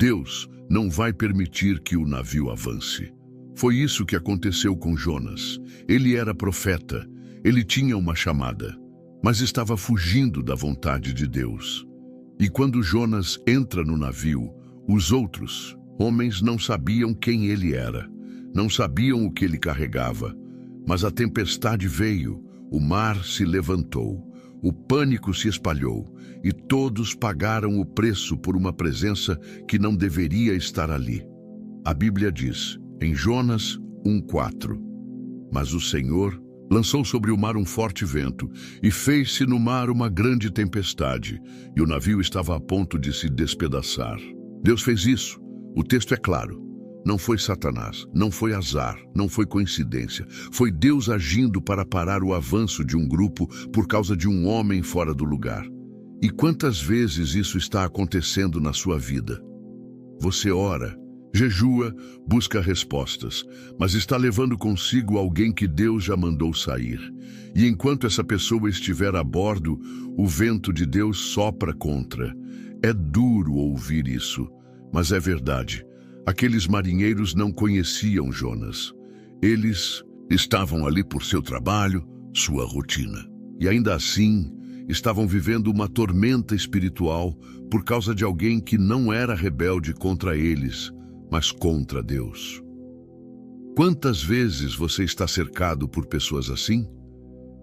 Deus não vai permitir que o navio avance. Foi isso que aconteceu com Jonas. Ele era profeta, ele tinha uma chamada, mas estava fugindo da vontade de Deus. E quando Jonas entra no navio, os outros homens não sabiam quem ele era, não sabiam o que ele carregava. Mas a tempestade veio, o mar se levantou, o pânico se espalhou e todos pagaram o preço por uma presença que não deveria estar ali. A Bíblia diz, em Jonas 1:4, mas o Senhor lançou sobre o mar um forte vento e fez-se no mar uma grande tempestade, e o navio estava a ponto de se despedaçar. Deus fez isso, o texto é claro. Não foi Satanás, não foi azar, não foi coincidência. Foi Deus agindo para parar o avanço de um grupo por causa de um homem fora do lugar. E quantas vezes isso está acontecendo na sua vida? Você ora, jejua, busca respostas, mas está levando consigo alguém que Deus já mandou sair. E enquanto essa pessoa estiver a bordo, o vento de Deus sopra contra. É duro ouvir isso, mas é verdade. Aqueles marinheiros não conheciam Jonas. Eles estavam ali por seu trabalho, sua rotina. E ainda assim, estavam vivendo uma tormenta espiritual por causa de alguém que não era rebelde contra eles, mas contra Deus. Quantas vezes você está cercado por pessoas assim?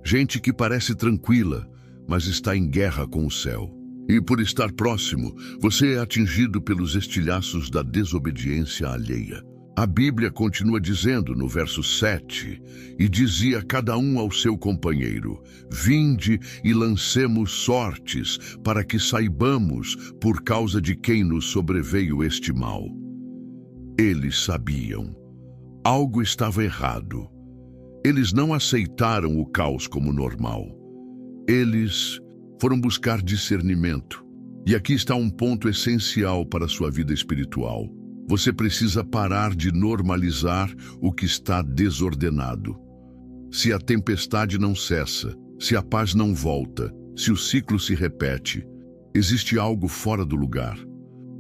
Gente que parece tranquila, mas está em guerra com o céu. E por estar próximo, você é atingido pelos estilhaços da desobediência alheia. A Bíblia continua dizendo no verso 7, e dizia cada um ao seu companheiro, vinde e lancemos sortes, para que saibamos por causa de quem nos sobreveio este mal. Eles sabiam. Algo estava errado. Eles não aceitaram o caos como normal. Eles foram buscar discernimento. E aqui está um ponto essencial para a sua vida espiritual. Você precisa parar de normalizar o que está desordenado. Se a tempestade não cessa, se a paz não volta, se o ciclo se repete, existe algo fora do lugar.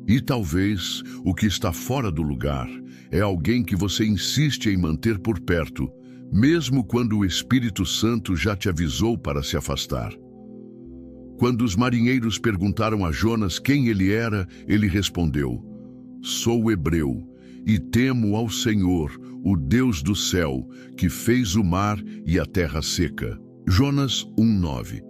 E talvez o que está fora do lugar é alguém que você insiste em manter por perto, mesmo quando o Espírito Santo já te avisou para se afastar. Quando os marinheiros perguntaram a Jonas quem ele era, ele respondeu, sou hebreu e temo ao Senhor, o Deus do céu, que fez o mar e a terra seca. Jonas 1:9.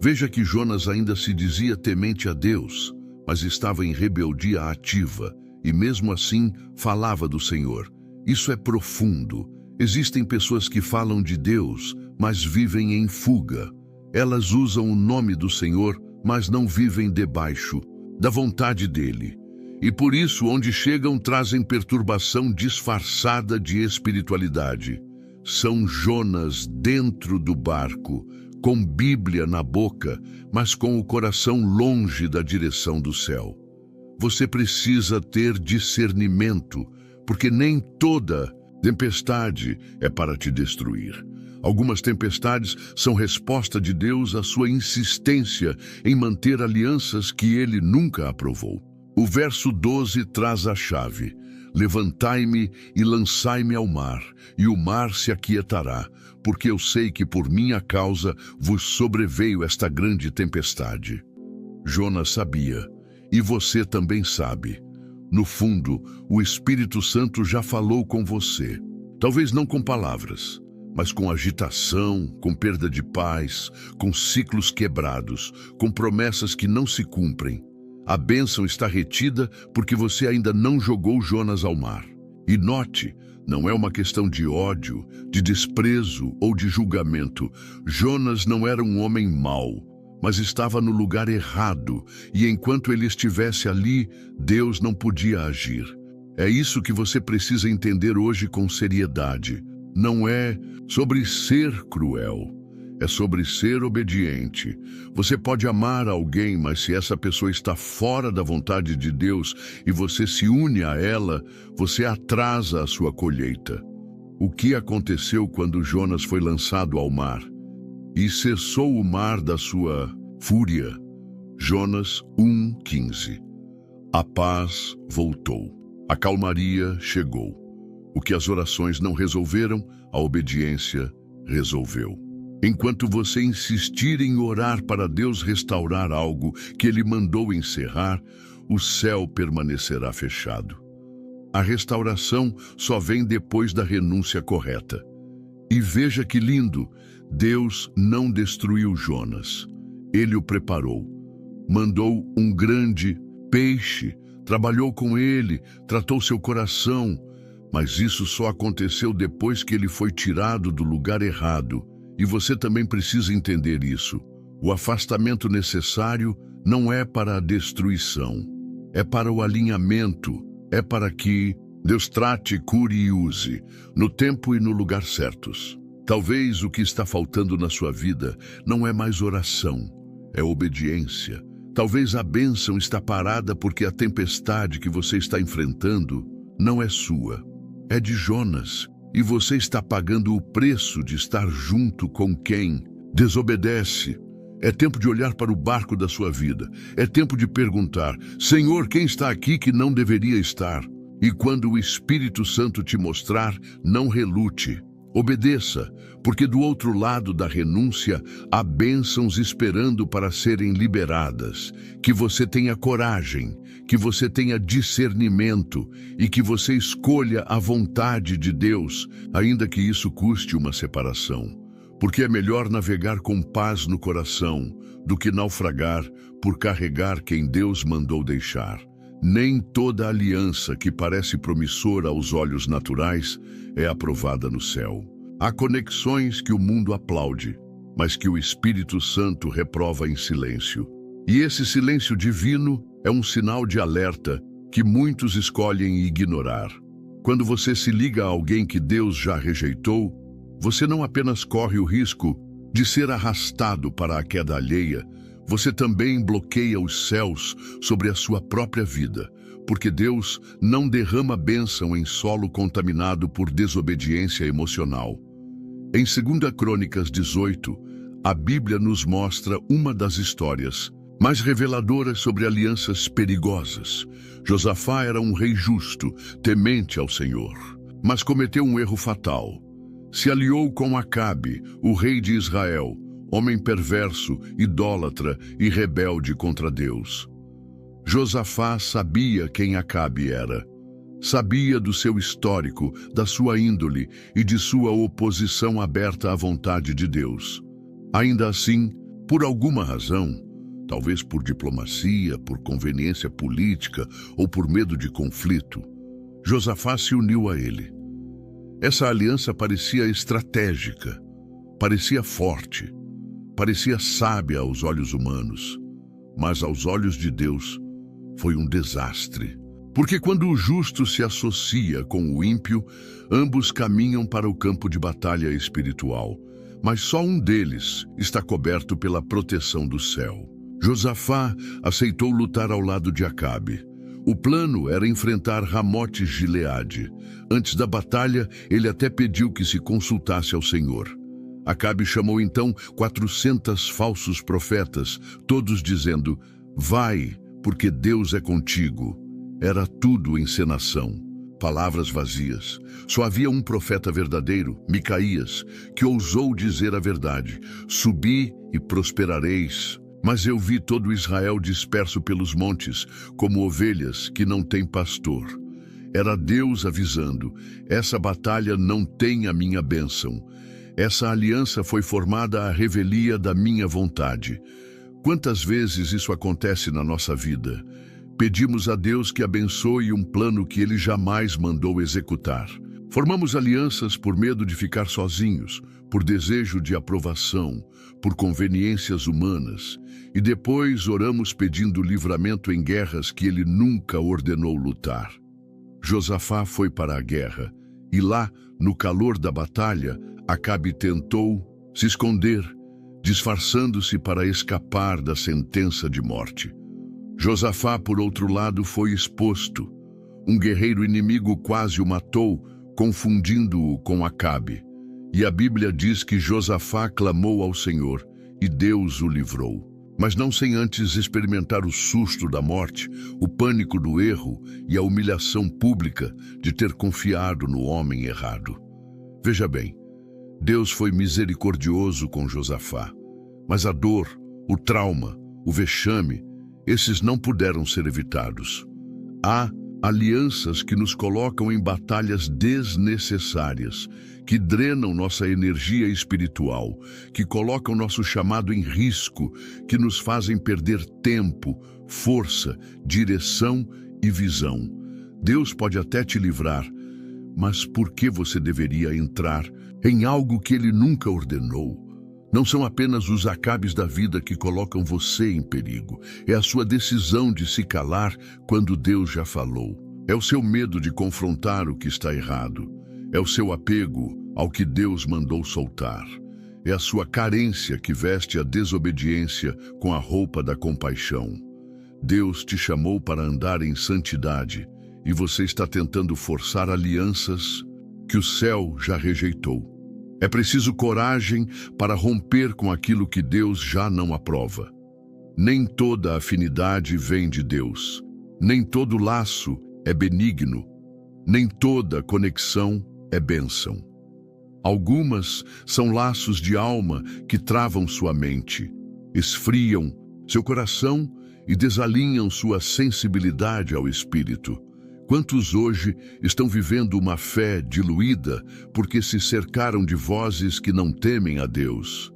Veja que Jonas ainda se dizia temente a Deus, mas estava em rebeldia ativa e mesmo assim falava do Senhor. Isso é profundo. Existem pessoas que falam de Deus, mas vivem em fuga. Elas usam o nome do Senhor, mas não vivem debaixo da vontade dele. E por isso, onde chegam, trazem perturbação disfarçada de espiritualidade. São Jonas dentro do barco, com Bíblia na boca, mas com o coração longe da direção do céu. Você precisa ter discernimento, porque nem toda tempestade é para te destruir. Algumas tempestades são resposta de Deus à sua insistência em manter alianças que ele nunca aprovou. O verso 12 traz a chave. Levantai-me e lançai-me ao mar, e o mar se aquietará, porque eu sei que por minha causa vos sobreveio esta grande tempestade. Jonas sabia, e você também sabe. No fundo, o Espírito Santo já falou com você. Talvez não com palavras, mas com agitação, com perda de paz, com ciclos quebrados, com promessas que não se cumprem. A bênção está retida porque você ainda não jogou Jonas ao mar. E note, não é uma questão de ódio, de desprezo ou de julgamento. Jonas não era um homem mau, mas estava no lugar errado, e enquanto ele estivesse ali, Deus não podia agir. É isso que você precisa entender hoje com seriedade. Não é sobre ser cruel, é sobre ser obediente. Você pode amar alguém, mas se essa pessoa está fora da vontade de Deus e você se une a ela, você atrasa a sua colheita. O que aconteceu quando Jonas foi lançado ao mar? E cessou o mar da sua fúria. Jonas 1:15. A paz voltou. A calmaria chegou. O que as orações não resolveram, a obediência resolveu. Enquanto você insistir em orar para Deus restaurar algo que Ele mandou encerrar, o céu permanecerá fechado. A restauração só vem depois da renúncia correta. E veja que lindo, Deus não destruiu Jonas. Ele o preparou. Mandou um grande peixe, trabalhou com ele, tratou seu coração, mas isso só aconteceu depois que ele foi tirado do lugar errado. E você também precisa entender isso. O afastamento necessário não é para a destruição, é para o alinhamento, é para que Deus trate, cure e use, no tempo e no lugar certos. Talvez o que está faltando na sua vida não é mais oração, é obediência. Talvez a bênção está parada porque a tempestade que você está enfrentando não é sua, é de Jonas. E você está pagando o preço de estar junto com quem desobedece. É tempo de olhar para o barco da sua vida. É tempo de perguntar: Senhor, quem está aqui que não deveria estar? E quando o Espírito Santo te mostrar, não relute. Obedeça, porque do outro lado da renúncia há bênçãos esperando para serem liberadas. Que você tenha coragem, que você tenha discernimento e que você escolha a vontade de Deus, ainda que isso custe uma separação. Porque é melhor navegar com paz no coração do que naufragar por carregar quem Deus mandou deixar. Nem toda aliança que parece promissora aos olhos naturais é aprovada no céu. Há conexões que o mundo aplaude, mas que o Espírito Santo reprova em silêncio. E esse silêncio divino é um sinal de alerta que muitos escolhem ignorar. Quando você se liga a alguém que Deus já rejeitou, você não apenas corre o risco de ser arrastado para a queda alheia, você também bloqueia os céus sobre a sua própria vida, porque Deus não derrama bênção em solo contaminado por desobediência emocional. Em 2 Crônicas 18, a Bíblia nos mostra uma das histórias mais reveladoras sobre alianças perigosas. Josafá era um rei justo, temente ao Senhor, mas cometeu um erro fatal. Se aliou com Acabe, o rei de Israel, homem perverso, idólatra e rebelde contra Deus. Josafá sabia quem Acabe era. Sabia do seu histórico, da sua índole e de sua oposição aberta à vontade de Deus. Ainda assim, por alguma razão, talvez por diplomacia, por conveniência política ou por medo de conflito, Josafá se uniu a ele. Essa aliança parecia estratégica, parecia forte, parecia sábia aos olhos humanos, mas aos olhos de Deus foi um desastre. Porque quando o justo se associa com o ímpio, ambos caminham para o campo de batalha espiritual, mas só um deles está coberto pela proteção do céu. Josafá aceitou lutar ao lado de Acabe. O plano era enfrentar Ramote-Gileade. Antes da batalha, ele até pediu que se consultasse ao Senhor. Acabe chamou então 400 falsos profetas, todos dizendo: "Vai, porque Deus é contigo." Era tudo encenação, palavras vazias. Só havia um profeta verdadeiro, Micaías, que ousou dizer a verdade: "Subi e prosperareis." Mas eu vi todo Israel disperso pelos montes, como ovelhas que não têm pastor. Era Deus avisando: essa batalha não tem a minha bênção. Essa aliança foi formada à revelia da minha vontade. Quantas vezes isso acontece na nossa vida? Pedimos a Deus que abençoe um plano que Ele jamais mandou executar. Formamos alianças por medo de ficar sozinhos, por desejo de aprovação, por conveniências humanas, e depois oramos pedindo livramento em guerras que Ele nunca ordenou lutar. Josafá foi para a guerra, e lá, no calor da batalha, Acabe tentou se esconder, disfarçando-se para escapar da sentença de morte. Josafá, por outro lado, foi exposto. Um guerreiro inimigo quase o matou, confundindo-o com Acabe. E a Bíblia diz que Josafá clamou ao Senhor, e Deus o livrou. mas não sem antes experimentar o susto da morte, o pânico do erro e a humilhação pública de ter confiado no homem errado. Veja bem, Deus foi misericordioso com Josafá, mas a dor, o trauma, o vexame, esses não puderam ser evitados. Há alianças que nos colocam em batalhas desnecessárias, que drenam nossa energia espiritual, que colocam nosso chamado em risco, que nos fazem perder tempo, força, direção e visão. Deus pode até te livrar, mas por que você deveria entrar em algo que Ele nunca ordenou? Não são apenas os acabes da vida que colocam você em perigo. É a sua decisão de se calar quando Deus já falou. É o seu medo de confrontar o que está errado. É o seu apego ao que Deus mandou soltar. É a sua carência que veste a desobediência com a roupa da compaixão. Deus te chamou para andar em santidade e você está tentando forçar alianças que o céu já rejeitou. É preciso coragem para romper com aquilo que Deus já não aprova. Nem toda afinidade vem de Deus. Nem todo laço é benigno. Nem toda conexão é bênção. Algumas são laços de alma que travam sua mente, esfriam seu coração e desalinham sua sensibilidade ao espírito. Quantos hoje estão vivendo uma fé diluída porque se cercaram de vozes que não temem a Deus?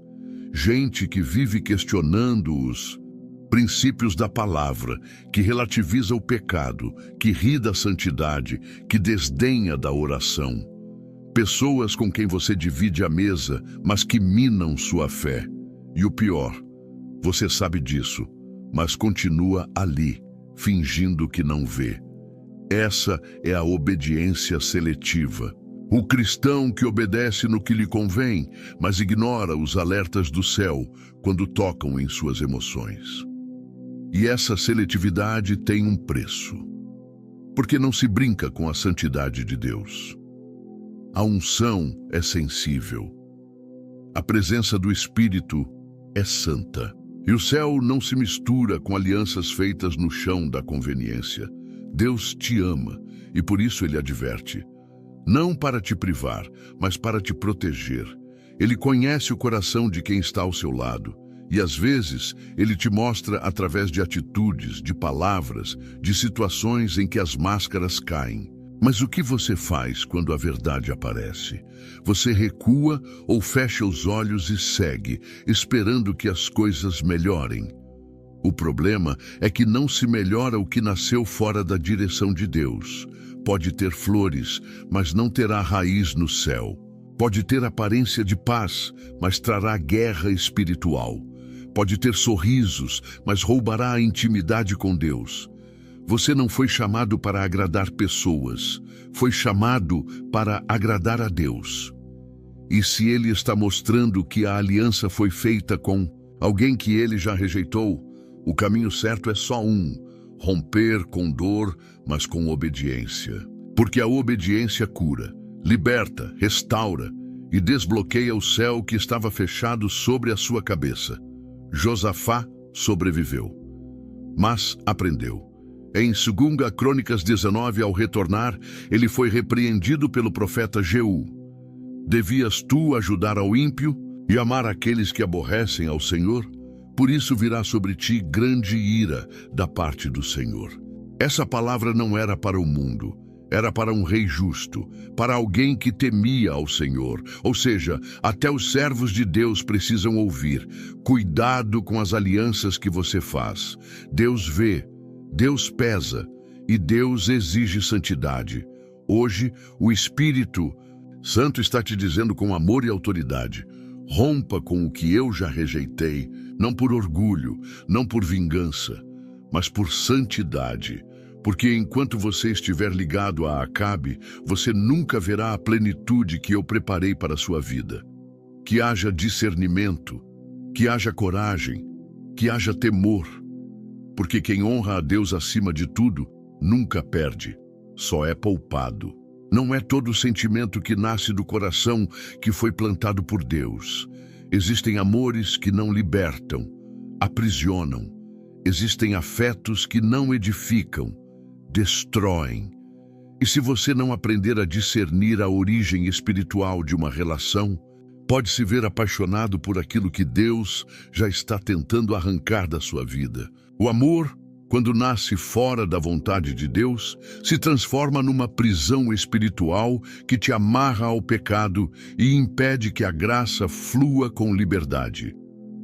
Gente que vive questionando os princípios da palavra, que relativiza o pecado, que ri da santidade, que desdenha da oração. Pessoas com quem você divide a mesa, mas que minam sua fé. E o pior, você sabe disso, mas continua ali, fingindo que não vê. Essa é a obediência seletiva. O cristão que obedece no que lhe convém, mas ignora os alertas do céu quando tocam em suas emoções. E essa seletividade tem um preço, porque não se brinca com a santidade de Deus. A unção é sensível. A presença do Espírito é santa. E o céu não se mistura com alianças feitas no chão da conveniência. Deus te ama e por isso Ele adverte. Não para te privar, mas para te proteger. Ele conhece o coração de quem está ao seu lado. E às vezes Ele te mostra através de atitudes, de palavras, de situações em que as máscaras caem. Mas o que você faz quando a verdade aparece? Você recua ou fecha os olhos e segue, esperando que as coisas melhorem? O problema é que não se melhora o que nasceu fora da direção de Deus. Pode ter flores, mas não terá raiz no céu. Pode ter aparência de paz, mas trará guerra espiritual. Pode ter sorrisos, mas roubará a intimidade com Deus. Você não foi chamado para agradar pessoas, foi chamado para agradar a Deus. E se Ele está mostrando que a aliança foi feita com alguém que Ele já rejeitou, o caminho certo é só um: romper com dor, mas com obediência. Porque a obediência cura, liberta, restaura e desbloqueia o céu que estava fechado sobre a sua cabeça. Josafá sobreviveu, mas aprendeu. Em 2 Crônicas 19, ao retornar, ele foi repreendido pelo profeta Jeú. Devias tu ajudar ao ímpio e amar aqueles que aborrecem ao Senhor? Por isso virá sobre ti grande ira da parte do Senhor. Essa palavra não era para o mundo, era para um rei justo, para alguém que temia ao Senhor. Ou seja, até os servos de Deus precisam ouvir. Cuidado com as alianças que você faz. Deus vê, Deus pesa e Deus exige santidade. Hoje, o Espírito Santo está te dizendo com amor e autoridade: rompa com o que eu já rejeitei, não por orgulho, não por vingança, mas por santidade. Porque enquanto você estiver ligado a Acabe, você nunca verá a plenitude que eu preparei para a sua vida. Que haja discernimento, que haja coragem, que haja temor. Porque quem honra a Deus acima de tudo, nunca perde, só é poupado. Não é todo sentimento que nasce do coração que foi plantado por Deus. Existem amores que não libertam, aprisionam. Existem afetos que não edificam, destroem. E se você não aprender a discernir a origem espiritual de uma relação, pode se ver apaixonado por aquilo que Deus já está tentando arrancar da sua vida. O amor, quando nasce fora da vontade de Deus, se transforma numa prisão espiritual que te amarra ao pecado e impede que a graça flua com liberdade.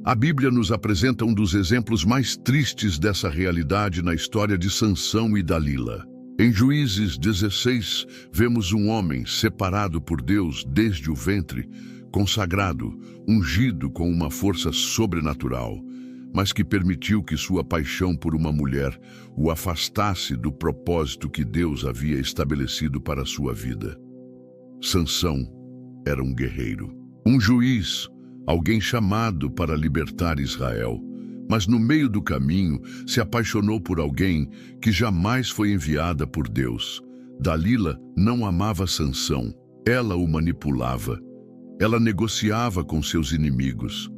A Bíblia nos apresenta um dos exemplos mais tristes dessa realidade na história de Sansão e Dalila. Em Juízes 16, vemos um homem separado por Deus desde o ventre, consagrado, ungido com uma força sobrenatural, mas que permitiu que sua paixão por uma mulher o afastasse do propósito que Deus havia estabelecido para a sua vida. Sansão era um guerreiro, um juiz, alguém chamado para libertar Israel, mas no meio do caminho se apaixonou por alguém que jamais foi enviada por Deus. Dalila não amava Sansão, ela o manipulava, ela negociava com seus inimigos.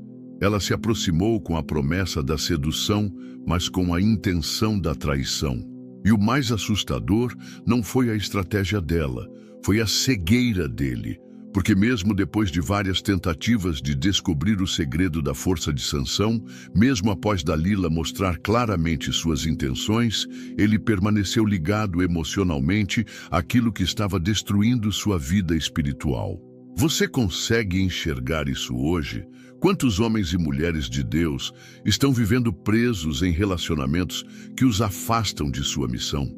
Ela se aproximou com a promessa da sedução, mas com a intenção da traição. E o mais assustador não foi a estratégia dela, foi a cegueira dele. Porque mesmo depois de várias tentativas de descobrir o segredo da força de Sansão, mesmo após Dalila mostrar claramente suas intenções, ele permaneceu ligado emocionalmente àquilo que estava destruindo sua vida espiritual. Você consegue enxergar isso hoje? Quantos homens e mulheres de Deus estão vivendo presos em relacionamentos que os afastam de sua missão?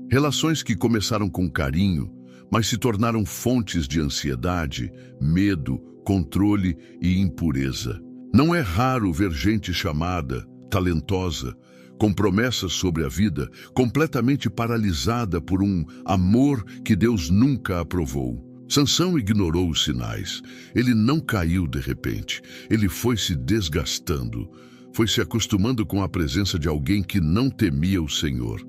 Relações que começaram com carinho, mas se tornaram fontes de ansiedade, medo, controle e impureza. Não é raro ver gente chamada, talentosa, com promessas sobre a vida, completamente paralisada por um amor que Deus nunca aprovou. Sansão ignorou os sinais. Ele não caiu de repente. Ele foi se desgastando. Foi se acostumando com a presença de alguém que não temia o Senhor.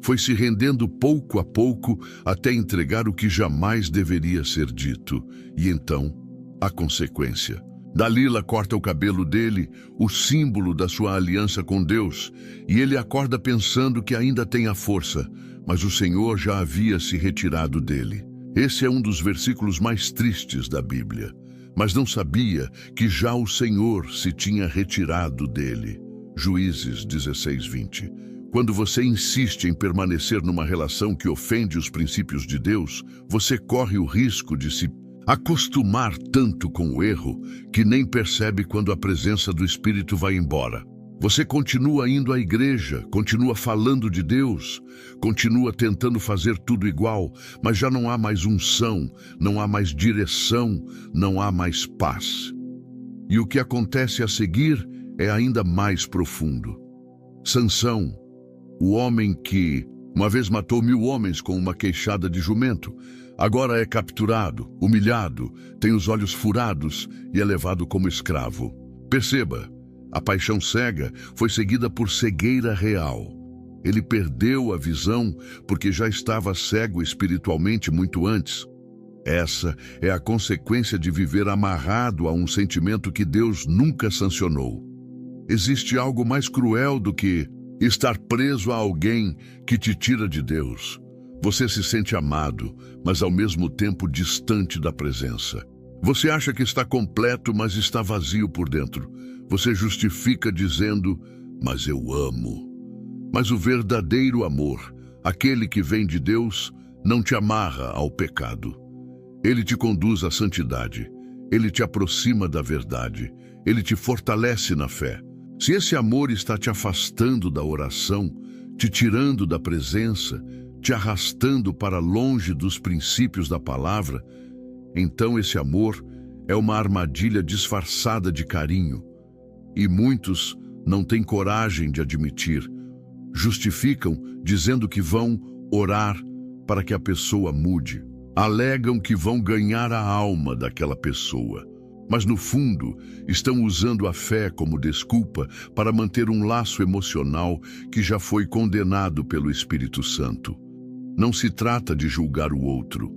Foi se rendendo pouco a pouco até entregar o que jamais deveria ser dito. E então, a consequência. Dalila corta o cabelo dele, o símbolo da sua aliança com Deus, e ele acorda pensando que ainda tem a força, mas o Senhor já havia se retirado dele. Esse é um dos versículos mais tristes da Bíblia, mas não sabia que já o Senhor se tinha retirado dele. Juízes 16:20. Quando você insiste em permanecer numa relação que ofende os princípios de Deus, você corre o risco de se acostumar tanto com o erro que nem percebe quando a presença do Espírito vai embora. Você continua indo à igreja, continua falando de Deus, continua tentando fazer tudo igual, mas já não há mais unção, não há mais direção, não há mais paz. E o que acontece a seguir é ainda mais profundo. Sansão, o homem que uma vez matou 1000 homens com uma queixada de jumento, agora é capturado, humilhado, tem os olhos furados e é levado como escravo. Perceba, a paixão cega foi seguida por cegueira real. Ele perdeu a visão porque já estava cego espiritualmente muito antes. Essa é a consequência de viver amarrado a um sentimento que Deus nunca sancionou. Existe algo mais cruel do que estar preso a alguém que te tira de Deus. Você se sente amado, mas ao mesmo tempo distante da presença. Você acha que está completo, mas está vazio por dentro. Você justifica dizendo, mas eu amo. Mas o verdadeiro amor, aquele que vem de Deus, não te amarra ao pecado. Ele te conduz à santidade. Ele te aproxima da verdade. Ele te fortalece na fé. Se esse amor está te afastando da oração, te tirando da presença, te arrastando para longe dos princípios da palavra, então esse amor é uma armadilha disfarçada de carinho. E muitos não têm coragem de admitir. Justificam dizendo que vão orar para que a pessoa mude. Alegam que vão ganhar a alma daquela pessoa. Mas no fundo, estão usando a fé como desculpa para manter um laço emocional que já foi condenado pelo Espírito Santo. Não se trata de julgar o outro.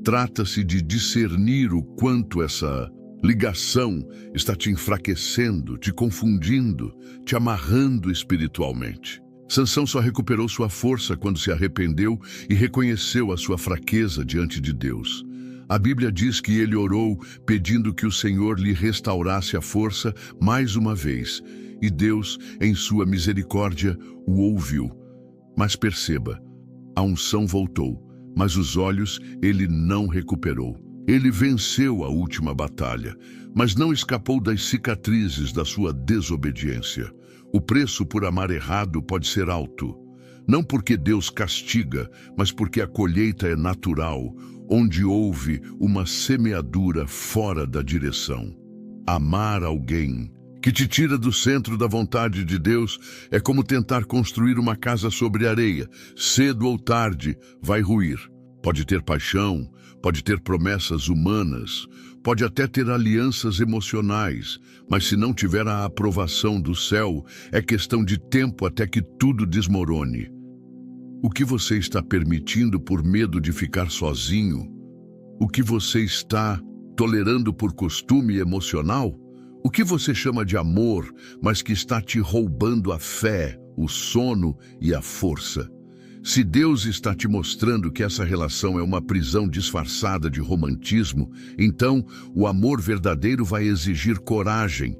Trata-se de discernir o quanto essa Ligação está te enfraquecendo, te confundindo, te amarrando espiritualmente. Sansão só recuperou sua força quando se arrependeu e reconheceu a sua fraqueza diante de Deus. A Bíblia diz que ele orou pedindo que o Senhor lhe restaurasse a força mais uma vez, e Deus, em sua misericórdia, o ouviu. Mas perceba, a unção voltou, mas os olhos ele não recuperou. Ele venceu a última batalha, mas não escapou das cicatrizes da sua desobediência. O preço por amar errado pode ser alto, não porque Deus castiga, mas porque a colheita é natural, onde houve uma semeadura fora da direção. Amar alguém que te tira do centro da vontade de Deus é como tentar construir uma casa sobre areia. Cedo ou tarde vai ruir. Pode ter paixão, pode ter promessas humanas, pode até ter alianças emocionais, mas se não tiver a aprovação do céu, é questão de tempo até que tudo desmorone. O que você está permitindo por medo de ficar sozinho? O que você está tolerando por costume emocional? O que você chama de amor, mas que está te roubando a fé, o sono e a força? Se Deus está te mostrando que essa relação é uma prisão disfarçada de romantismo, então o amor verdadeiro vai exigir coragem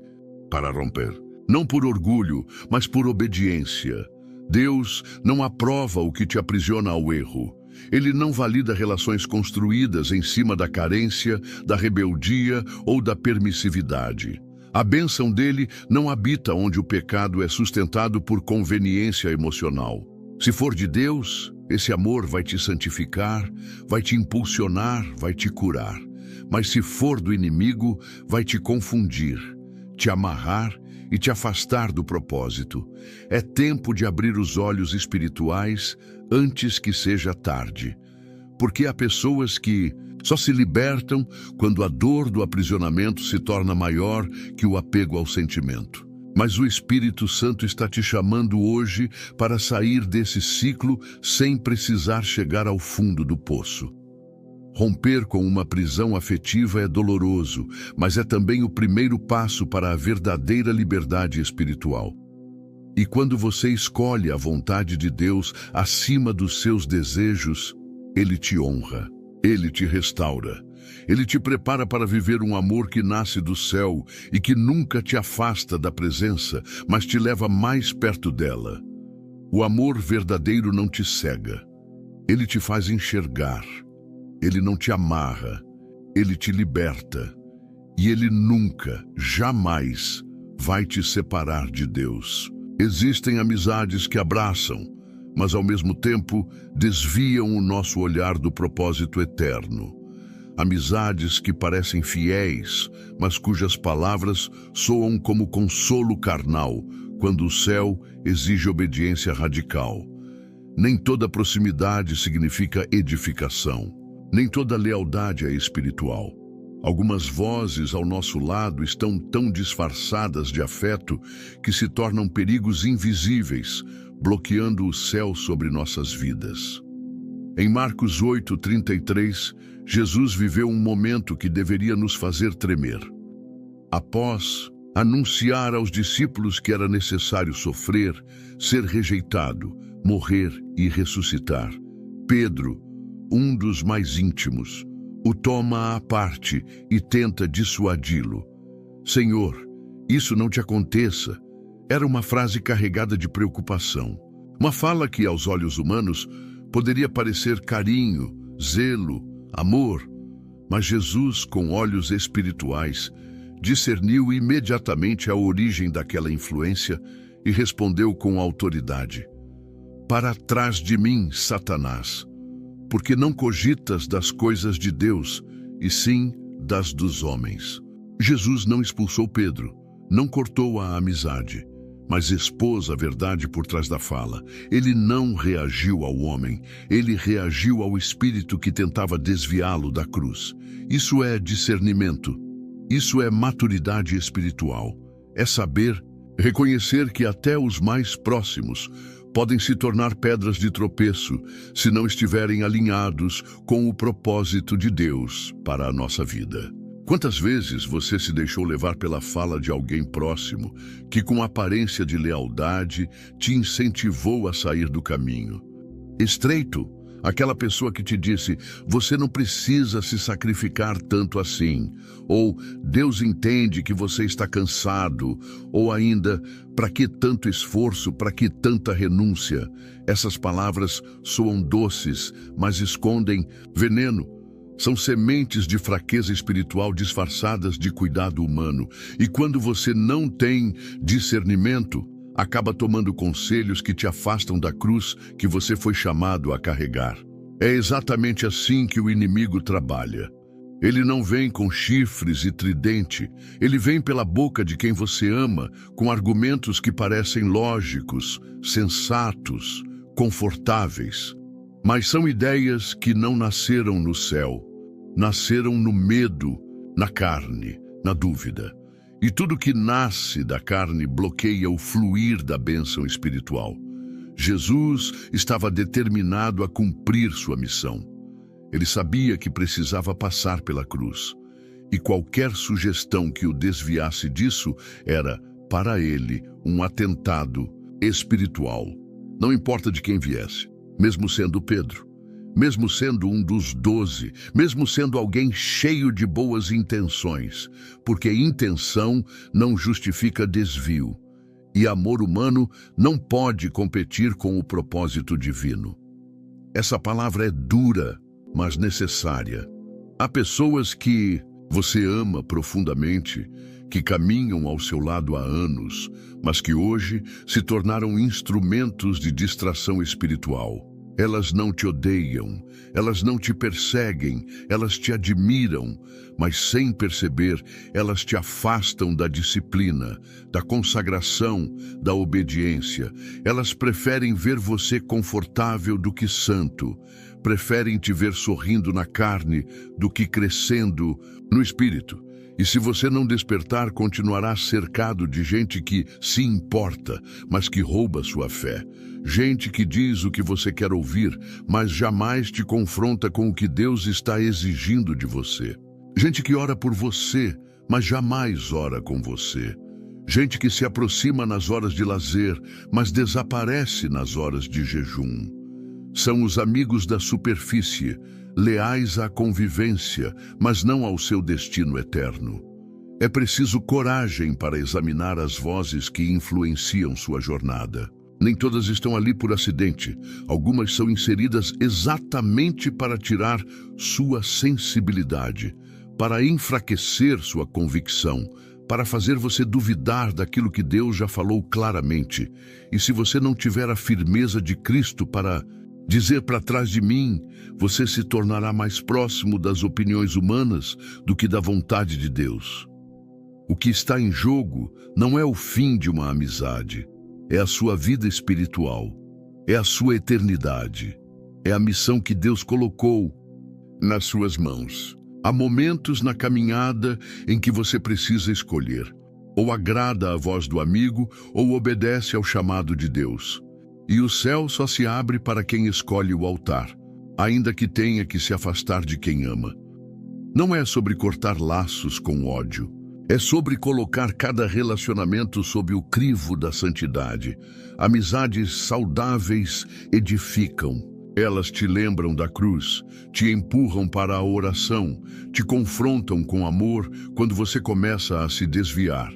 para romper. Não por orgulho, mas por obediência. Deus não aprova o que te aprisiona ao erro. Ele não valida relações construídas em cima da carência, da rebeldia ou da permissividade. A bênção dele não habita onde o pecado é sustentado por conveniência emocional. Se for de Deus, esse amor vai te santificar, vai te impulsionar, vai te curar. Mas se for do inimigo, vai te confundir, te amarrar e te afastar do propósito. É tempo de abrir os olhos espirituais antes que seja tarde. Porque há pessoas que só se libertam quando a dor do aprisionamento se torna maior que o apego ao sentimento. Mas o Espírito Santo está te chamando hoje para sair desse ciclo sem precisar chegar ao fundo do poço. Romper com uma prisão afetiva é doloroso, mas é também o primeiro passo para a verdadeira liberdade espiritual. E quando você escolhe a vontade de Deus acima dos seus desejos, Ele te honra, Ele te restaura. Ele te prepara para viver um amor que nasce do céu e que nunca te afasta da presença, mas te leva mais perto dela. O amor verdadeiro não te cega. Ele te faz enxergar. Ele não te amarra. Ele te liberta. E ele nunca, jamais, vai te separar de Deus. Existem amizades que abraçam, mas ao mesmo tempo desviam o nosso olhar do propósito eterno. Amizades que parecem fiéis, mas cujas palavras soam como consolo carnal, quando o céu exige obediência radical. Nem toda proximidade significa edificação. Nem toda lealdade é espiritual. Algumas vozes ao nosso lado estão tão disfarçadas de afeto que se tornam perigos invisíveis, bloqueando o céu sobre nossas vidas. Em Marcos 8:33, Jesus viveu um momento que deveria nos fazer tremer. Após anunciar aos discípulos que era necessário sofrer, ser rejeitado, morrer e ressuscitar, Pedro, um dos mais íntimos, o toma à parte e tenta dissuadi-lo. Senhor, isso não te aconteça. Era uma frase carregada de preocupação. Uma fala que, aos olhos humanos, poderia parecer carinho, zelo, amor, mas Jesus, com olhos espirituais, discerniu imediatamente a origem daquela influência e respondeu com autoridade: Para trás de mim, Satanás, porque não cogitas das coisas de Deus, e sim das dos homens. Jesus não expulsou Pedro, não cortou a amizade, mas expôs a verdade por trás da fala. Ele não reagiu ao homem, ele reagiu ao espírito que tentava desviá-lo da cruz. Isso é discernimento, isso é maturidade espiritual. É saber, reconhecer que até os mais próximos podem se tornar pedras de tropeço se não estiverem alinhados com o propósito de Deus para a nossa vida. Quantas vezes você se deixou levar pela fala de alguém próximo que, com aparência de lealdade, te incentivou a sair do caminho? Estreito, aquela pessoa que te disse: você não precisa se sacrificar tanto assim, ou Deus entende que você está cansado, ou ainda, para que tanto esforço, para que tanta renúncia? Essas palavras soam doces, mas escondem veneno. São sementes de fraqueza espiritual disfarçadas de cuidado humano. E quando você não tem discernimento, acaba tomando conselhos que te afastam da cruz que você foi chamado a carregar. É exatamente assim que o inimigo trabalha. Ele não vem com chifres e tridente. Ele vem pela boca de quem você ama, com argumentos que parecem lógicos, sensatos, confortáveis. Mas são ideias que não nasceram no céu. Nasceram no medo, na carne, na dúvida. E tudo que nasce da carne bloqueia o fluir da bênção espiritual. Jesus estava determinado a cumprir sua missão. Ele sabia que precisava passar pela cruz. E qualquer sugestão que o desviasse disso era, para ele, um atentado espiritual. Não importa de quem viesse, mesmo sendo Pedro. Mesmo sendo um dos 12, mesmo sendo alguém cheio de boas intenções, porque intenção não justifica desvio, e amor humano não pode competir com o propósito divino. Essa palavra é dura, mas necessária. Há pessoas que você ama profundamente, que caminham ao seu lado há anos, mas que hoje se tornaram instrumentos de distração espiritual. Elas não te odeiam, elas não te perseguem, elas te admiram, mas sem perceber, elas te afastam da disciplina, da consagração, da obediência. Elas preferem ver você confortável do que santo, preferem te ver sorrindo na carne do que crescendo no espírito. E se você não despertar, continuará cercado de gente que se importa, mas que rouba sua fé. Gente que diz o que você quer ouvir, mas jamais te confronta com o que Deus está exigindo de você. Gente que ora por você, mas jamais ora com você. Gente que se aproxima nas horas de lazer, mas desaparece nas horas de jejum. São os amigos da superfície, leais à convivência, mas não ao seu destino eterno. É preciso coragem para examinar as vozes que influenciam sua jornada. Nem todas estão ali por acidente. Algumas são inseridas exatamente para tirar sua sensibilidade, para enfraquecer sua convicção, para fazer você duvidar daquilo que Deus já falou claramente. E se você não tiver a firmeza de Cristo para dizer para trás de mim, você se tornará mais próximo das opiniões humanas do que da vontade de Deus. O que está em jogo não é o fim de uma amizade, é a sua vida espiritual, é a sua eternidade, é a missão que Deus colocou nas suas mãos. Há momentos na caminhada em que você precisa escolher, ou agrada a voz do amigo, ou obedece ao chamado de Deus. E o céu só se abre para quem escolhe o altar, ainda que tenha que se afastar de quem ama. Não é sobre cortar laços com ódio, é sobre colocar cada relacionamento sob o crivo da santidade. Amizades saudáveis edificam. Elas te lembram da cruz, te empurram para a oração, te confrontam com amor quando você começa a se desviar.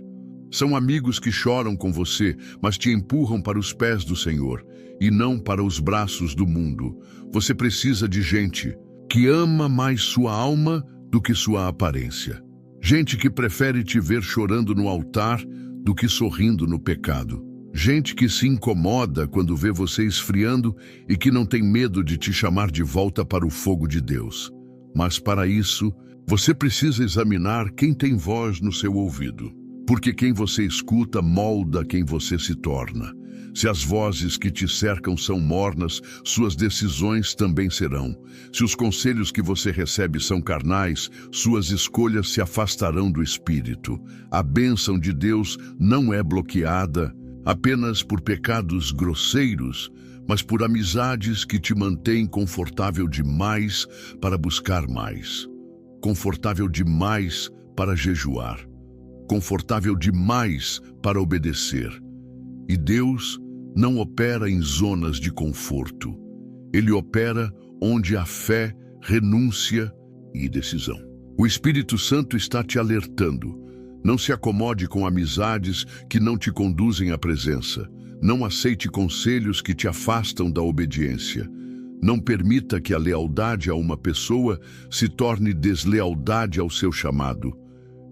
São amigos que choram com você, mas te empurram para os pés do Senhor e não para os braços do mundo. Você precisa de gente que ama mais sua alma do que sua aparência. Gente que prefere te ver chorando no altar do que sorrindo no pecado. Gente que se incomoda quando vê você esfriando e que não tem medo de te chamar de volta para o fogo de Deus. Mas para isso, você precisa examinar quem tem voz no seu ouvido. Porque quem você escuta molda quem você se torna. Se as vozes que te cercam são mornas, suas decisões também serão. Se os conselhos que você recebe são carnais, suas escolhas se afastarão do Espírito. A bênção de Deus não é bloqueada apenas por pecados grosseiros, mas por amizades que te mantêm confortável demais para buscar mais. Confortável demais para jejuar, confortável demais para obedecer. E Deus não opera em zonas de conforto. Ele opera onde há fé, renúncia e decisão. O Espírito Santo está te alertando. Não se acomode com amizades que não te conduzem à presença. Não aceite conselhos que te afastam da obediência. Não permita que a lealdade a uma pessoa se torne deslealdade ao seu chamado.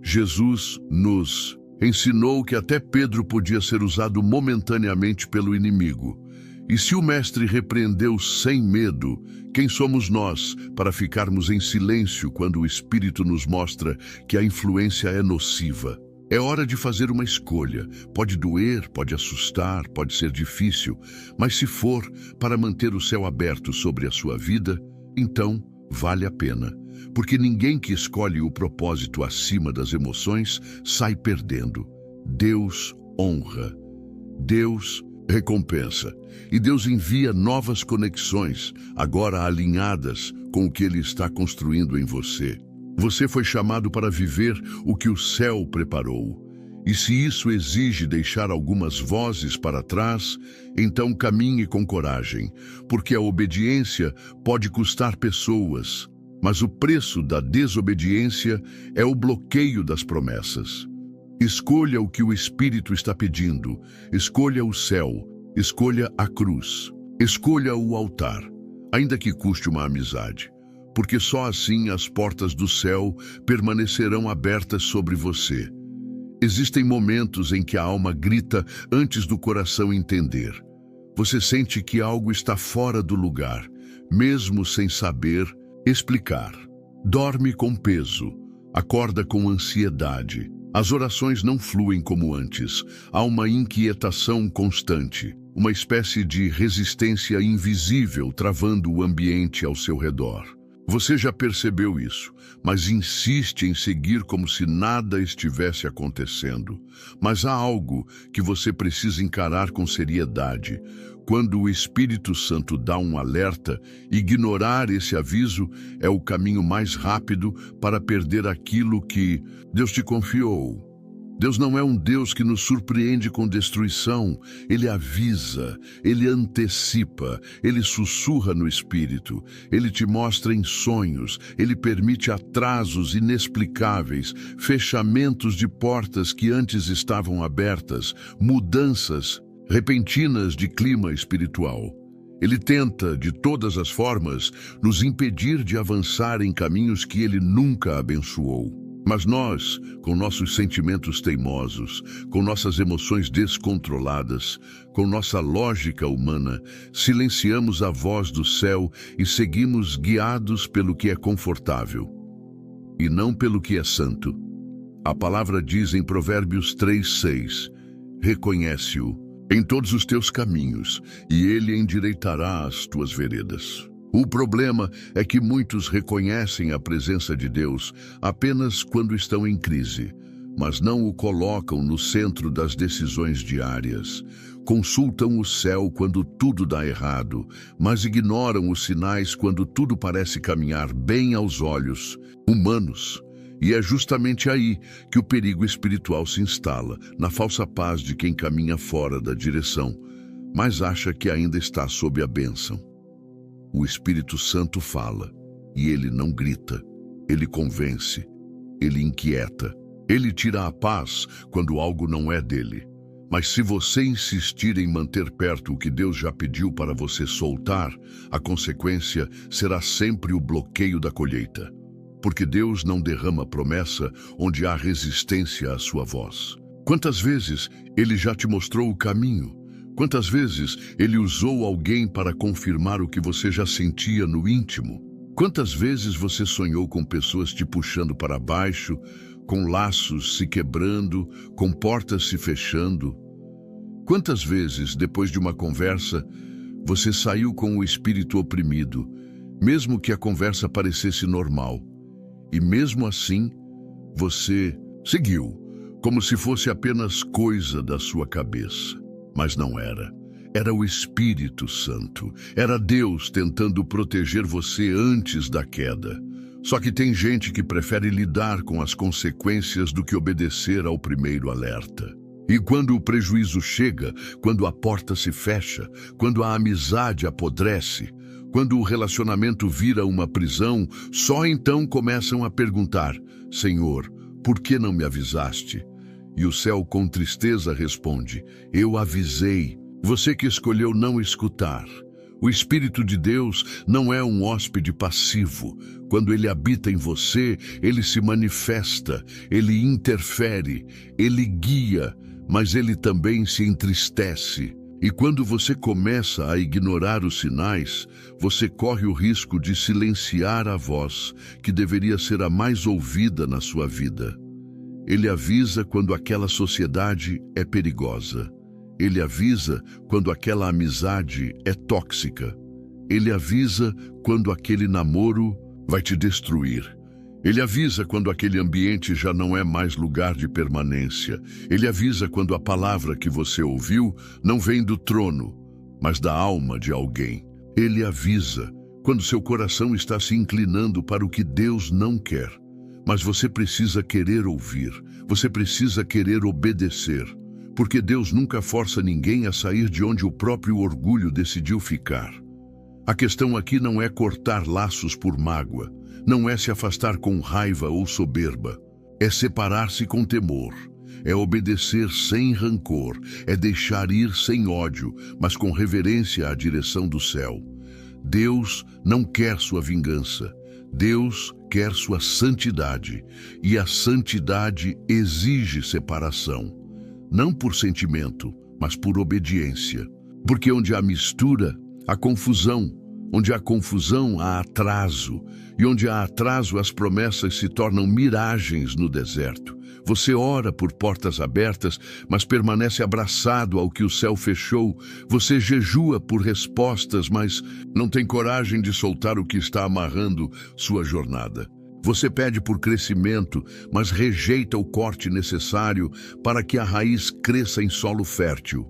Jesus nos ensinou que até Pedro podia ser usado momentaneamente pelo inimigo. E se o Mestre repreendeu sem medo, quem somos nós para ficarmos em silêncio quando o Espírito nos mostra que a influência é nociva? É hora de fazer uma escolha. Pode doer, pode assustar, pode ser difícil, mas se for para manter o céu aberto sobre a sua vida, então vale a pena. Porque ninguém que escolhe o propósito acima das emoções sai perdendo. Deus honra. Deus recompensa. E Deus envia novas conexões, agora alinhadas com o que Ele está construindo em você. Você foi chamado para viver o que o céu preparou. E se isso exige deixar algumas vozes para trás, então caminhe com coragem, porque a obediência pode custar pessoas, mas o preço da desobediência é o bloqueio das promessas. Escolha o que o Espírito está pedindo, escolha o céu, escolha a cruz, escolha o altar, ainda que custe uma amizade. Porque só assim as portas do céu permanecerão abertas sobre você. Existem momentos em que a alma grita antes do coração entender. Você sente que algo está fora do lugar, mesmo sem saber explicar. Dorme com peso, acorda com ansiedade. As orações não fluem como antes. Há uma inquietação constante, uma espécie de resistência invisível travando o ambiente ao seu redor. Você já percebeu isso, mas insiste em seguir como se nada estivesse acontecendo. Mas há algo que você precisa encarar com seriedade. Quando o Espírito Santo dá um alerta, ignorar esse aviso é o caminho mais rápido para perder aquilo que Deus te confiou. Deus não é um Deus que nos surpreende com destruição. Ele avisa, Ele antecipa, Ele sussurra no Espírito, Ele te mostra em sonhos, Ele permite atrasos inexplicáveis, fechamentos de portas que antes estavam abertas, mudanças repentinas de clima espiritual. Ele tenta, de todas as formas, nos impedir de avançar em caminhos que Ele nunca abençoou. Mas nós, com nossos sentimentos teimosos, com nossas emoções descontroladas, com nossa lógica humana, silenciamos a voz do céu e seguimos guiados pelo que é confortável, e não pelo que é santo. A palavra diz em Provérbios 3:6, reconhece-o em todos os teus caminhos, e ele endireitará as tuas veredas. O problema é que muitos reconhecem a presença de Deus apenas quando estão em crise, mas não o colocam no centro das decisões diárias. Consultam o céu quando tudo dá errado, mas ignoram os sinais quando tudo parece caminhar bem aos olhos humanos. E é justamente aí que o perigo espiritual se instala, na falsa paz de quem caminha fora da direção, mas acha que ainda está sob a bênção. O Espírito Santo fala, e ele não grita, ele convence, ele inquieta, ele tira a paz quando algo não é dele. Mas se você insistir em manter perto o que Deus já pediu para você soltar, a consequência será sempre o bloqueio da colheita. Porque Deus não derrama promessa onde há resistência à sua voz. Quantas vezes Ele já te mostrou o caminho? Quantas vezes Ele usou alguém para confirmar o que você já sentia no íntimo? Quantas vezes você sonhou com pessoas te puxando para baixo, com laços se quebrando, com portas se fechando? Quantas vezes, depois de uma conversa, você saiu com o espírito oprimido, mesmo que a conversa parecesse normal? E mesmo assim, você seguiu, como se fosse apenas coisa da sua cabeça. Mas não era. Era o Espírito Santo. Era Deus tentando proteger você antes da queda. Só que tem gente que prefere lidar com as consequências do que obedecer ao primeiro alerta. E quando o prejuízo chega, quando a porta se fecha, quando a amizade apodrece, quando o relacionamento vira uma prisão, só então começam a perguntar: Senhor, por que não me avisaste? E o céu com tristeza responde: eu avisei, você que escolheu não escutar. O Espírito de Deus não é um hóspede passivo. Quando ele habita em você, ele se manifesta, ele interfere, ele guia, mas ele também se entristece. E quando você começa a ignorar os sinais, você corre o risco de silenciar a voz que deveria ser a mais ouvida na sua vida. Ele avisa quando aquela sociedade é perigosa. Ele avisa quando aquela amizade é tóxica. Ele avisa quando aquele namoro vai te destruir. Ele avisa quando aquele ambiente já não é mais lugar de permanência. Ele avisa quando a palavra que você ouviu não vem do trono, mas da alma de alguém. Ele avisa quando seu coração está se inclinando para o que Deus não quer. Mas você precisa querer ouvir, você precisa querer obedecer. Porque Deus nunca força ninguém a sair de onde o próprio orgulho decidiu ficar. A questão aqui não é cortar laços por mágoa, não é se afastar com raiva ou soberba, é separar-se com temor, é obedecer sem rancor, é deixar ir sem ódio, mas com reverência à direção do céu. Deus não quer sua vingança, Deus quer sua santidade, e a santidade exige separação. Não por sentimento, mas por obediência. Porque onde há mistura, há confusão. Onde há confusão, há atraso. E onde há atraso, as promessas se tornam miragens no deserto. Você ora por portas abertas, mas permanece abraçado ao que o céu fechou. Você jejua por respostas, mas não tem coragem de soltar o que está amarrando sua jornada. Você pede por crescimento, mas rejeita o corte necessário para que a raiz cresça em solo fértil.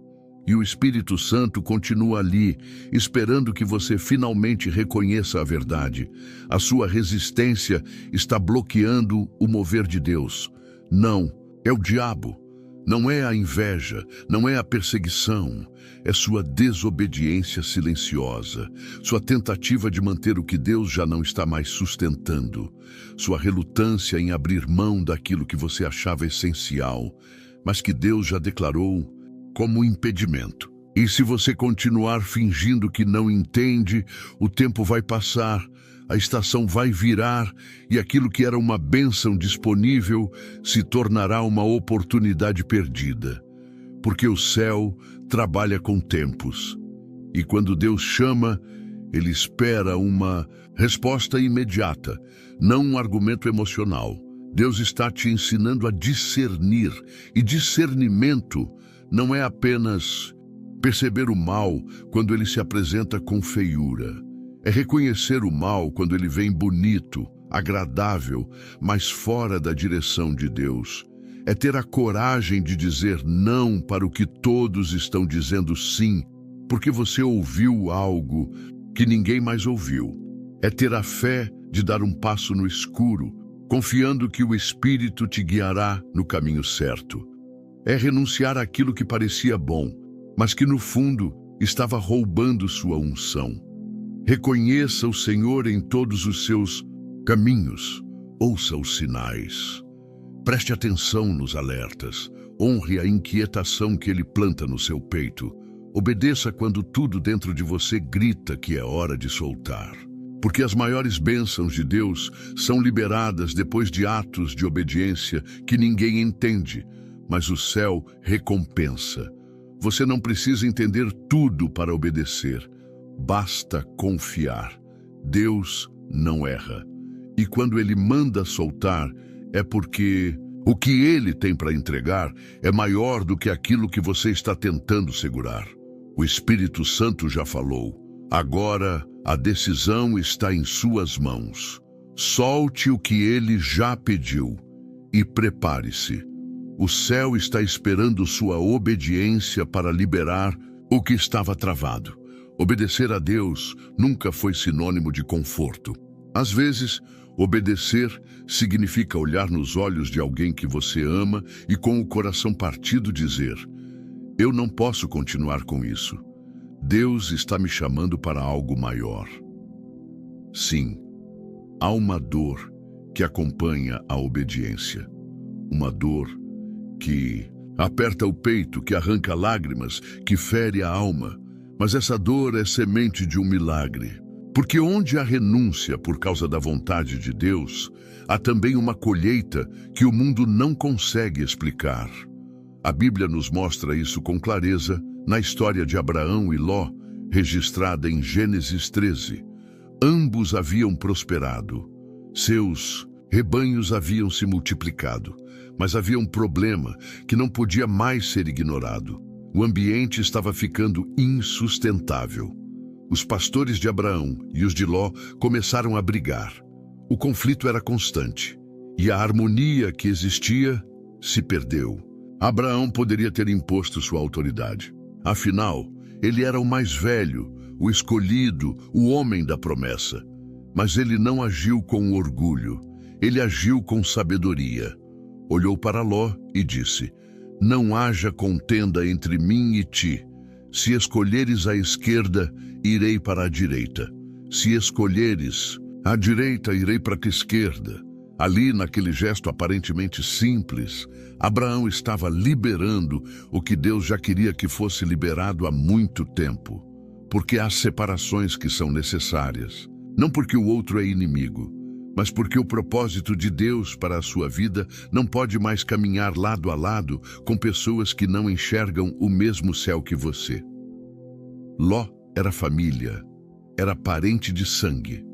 E o Espírito Santo continua ali, esperando que você finalmente reconheça a verdade. A sua resistência está bloqueando o mover de Deus. Não, é o diabo. Não é a inveja, não é a perseguição, é sua desobediência silenciosa, sua tentativa de manter o que Deus já não está mais sustentando, sua relutância em abrir mão daquilo que você achava essencial, mas que Deus já declarou como impedimento. E se você continuar fingindo que não entende, o tempo vai passar, a estação vai virar e aquilo que era uma bênção disponível se tornará uma oportunidade perdida. Porque o céu trabalha com tempos. E quando Deus chama, ele espera uma resposta imediata, não um argumento emocional. Deus está te ensinando a discernir. E discernimento não é apenas perceber o mal quando ele se apresenta com feiura. É reconhecer o mal quando ele vem bonito, agradável, mas fora da direção de Deus. É ter a coragem de dizer não para o que todos estão dizendo sim, porque você ouviu algo que ninguém mais ouviu. É ter a fé de dar um passo no escuro, confiando que o Espírito te guiará no caminho certo. É renunciar àquilo que parecia bom, mas que no fundo estava roubando sua unção. Reconheça o Senhor em todos os seus caminhos. Ouça os sinais. Preste atenção nos alertas. Honre a inquietação que ele planta no seu peito. Obedeça quando tudo dentro de você grita que é hora de soltar. Porque as maiores bênçãos de Deus são liberadas depois de atos de obediência que ninguém entende, mas o céu recompensa. Você não precisa entender tudo para obedecer. Basta confiar. Deus não erra. E quando ele manda soltar, é porque o que ele tem para entregar é maior do que aquilo que você está tentando segurar. O Espírito Santo já falou. Agora a decisão está em suas mãos. Solte o que ele já pediu e prepare-se. O céu está esperando sua obediência para liberar o que estava travado. Obedecer a Deus nunca foi sinônimo de conforto. Às vezes, obedecer significa olhar nos olhos de alguém que você ama e com o coração partido dizer: eu não posso continuar com isso. Deus está me chamando para algo maior. Sim, há uma dor que acompanha a obediência. Uma dor que aperta o peito, que arranca lágrimas, que fere a alma. Mas essa dor é semente de um milagre. Porque onde há renúncia por causa da vontade de Deus, há também uma colheita que o mundo não consegue explicar. A Bíblia nos mostra isso com clareza na história de Abraão e Ló, registrada em Gênesis 13. Ambos haviam prosperado. Seus rebanhos haviam se multiplicado. Mas havia um problema que não podia mais ser ignorado. O ambiente estava ficando insustentável. Os pastores de Abraão e os de Ló começaram a brigar. O conflito era constante e a harmonia que existia se perdeu. Abraão poderia ter imposto sua autoridade. Afinal, ele era o mais velho, o escolhido, o homem da promessa. Mas ele não agiu com orgulho, ele agiu com sabedoria. Olhou para Ló e disse: não haja contenda entre mim e ti. Se escolheres a esquerda, irei para a direita. Se escolheres a direita, irei para a esquerda. Ali, naquele gesto aparentemente simples, Abraão estava liberando o que Deus já queria que fosse liberado há muito tempo. Porque há separações que são necessárias. Não porque o outro é inimigo, mas porque o propósito de Deus para a sua vida não pode mais caminhar lado a lado com pessoas que não enxergam o mesmo céu que você. Ló era família, era parente de sangue.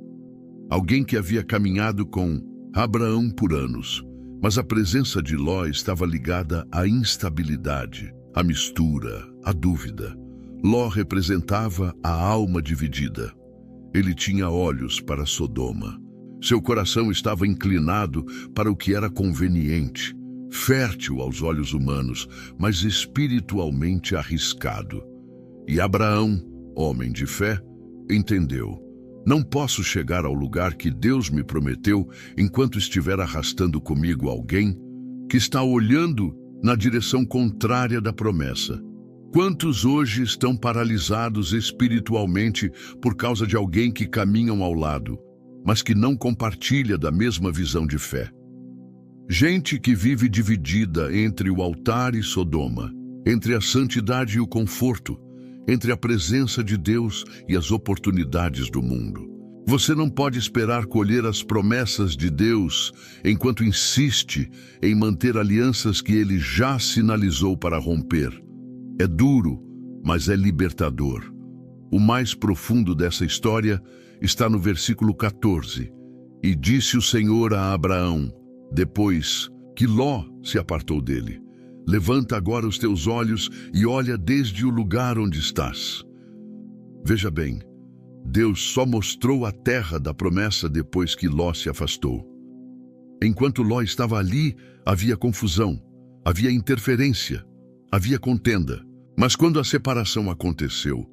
Alguém que havia caminhado com Abraão por anos, mas a presença de Ló estava ligada à instabilidade, à mistura, à dúvida. Ló representava a alma dividida. Ele tinha olhos para Sodoma. Seu coração estava inclinado para o que era conveniente, fértil aos olhos humanos, mas espiritualmente arriscado. E Abraão, homem de fé, entendeu: não posso chegar ao lugar que Deus me prometeu enquanto estiver arrastando comigo alguém que está olhando na direção contrária da promessa. Quantos hoje estão paralisados espiritualmente por causa de alguém que caminham ao lado, mas que não compartilha da mesma visão de fé? Gente que vive dividida entre o altar e Sodoma, entre a santidade e o conforto, entre a presença de Deus e as oportunidades do mundo. Você não pode esperar colher as promessas de Deus enquanto insiste em manter alianças que Ele já sinalizou para romper. É duro, mas é libertador. O mais profundo dessa história está no versículo 14. E disse o Senhor a Abraão, depois que Ló se apartou dele: levanta agora os teus olhos e olha desde o lugar onde estás. Veja bem, Deus só mostrou a terra da promessa depois que Ló se afastou. Enquanto Ló estava ali, havia confusão, havia interferência, havia contenda. Mas quando a separação aconteceu,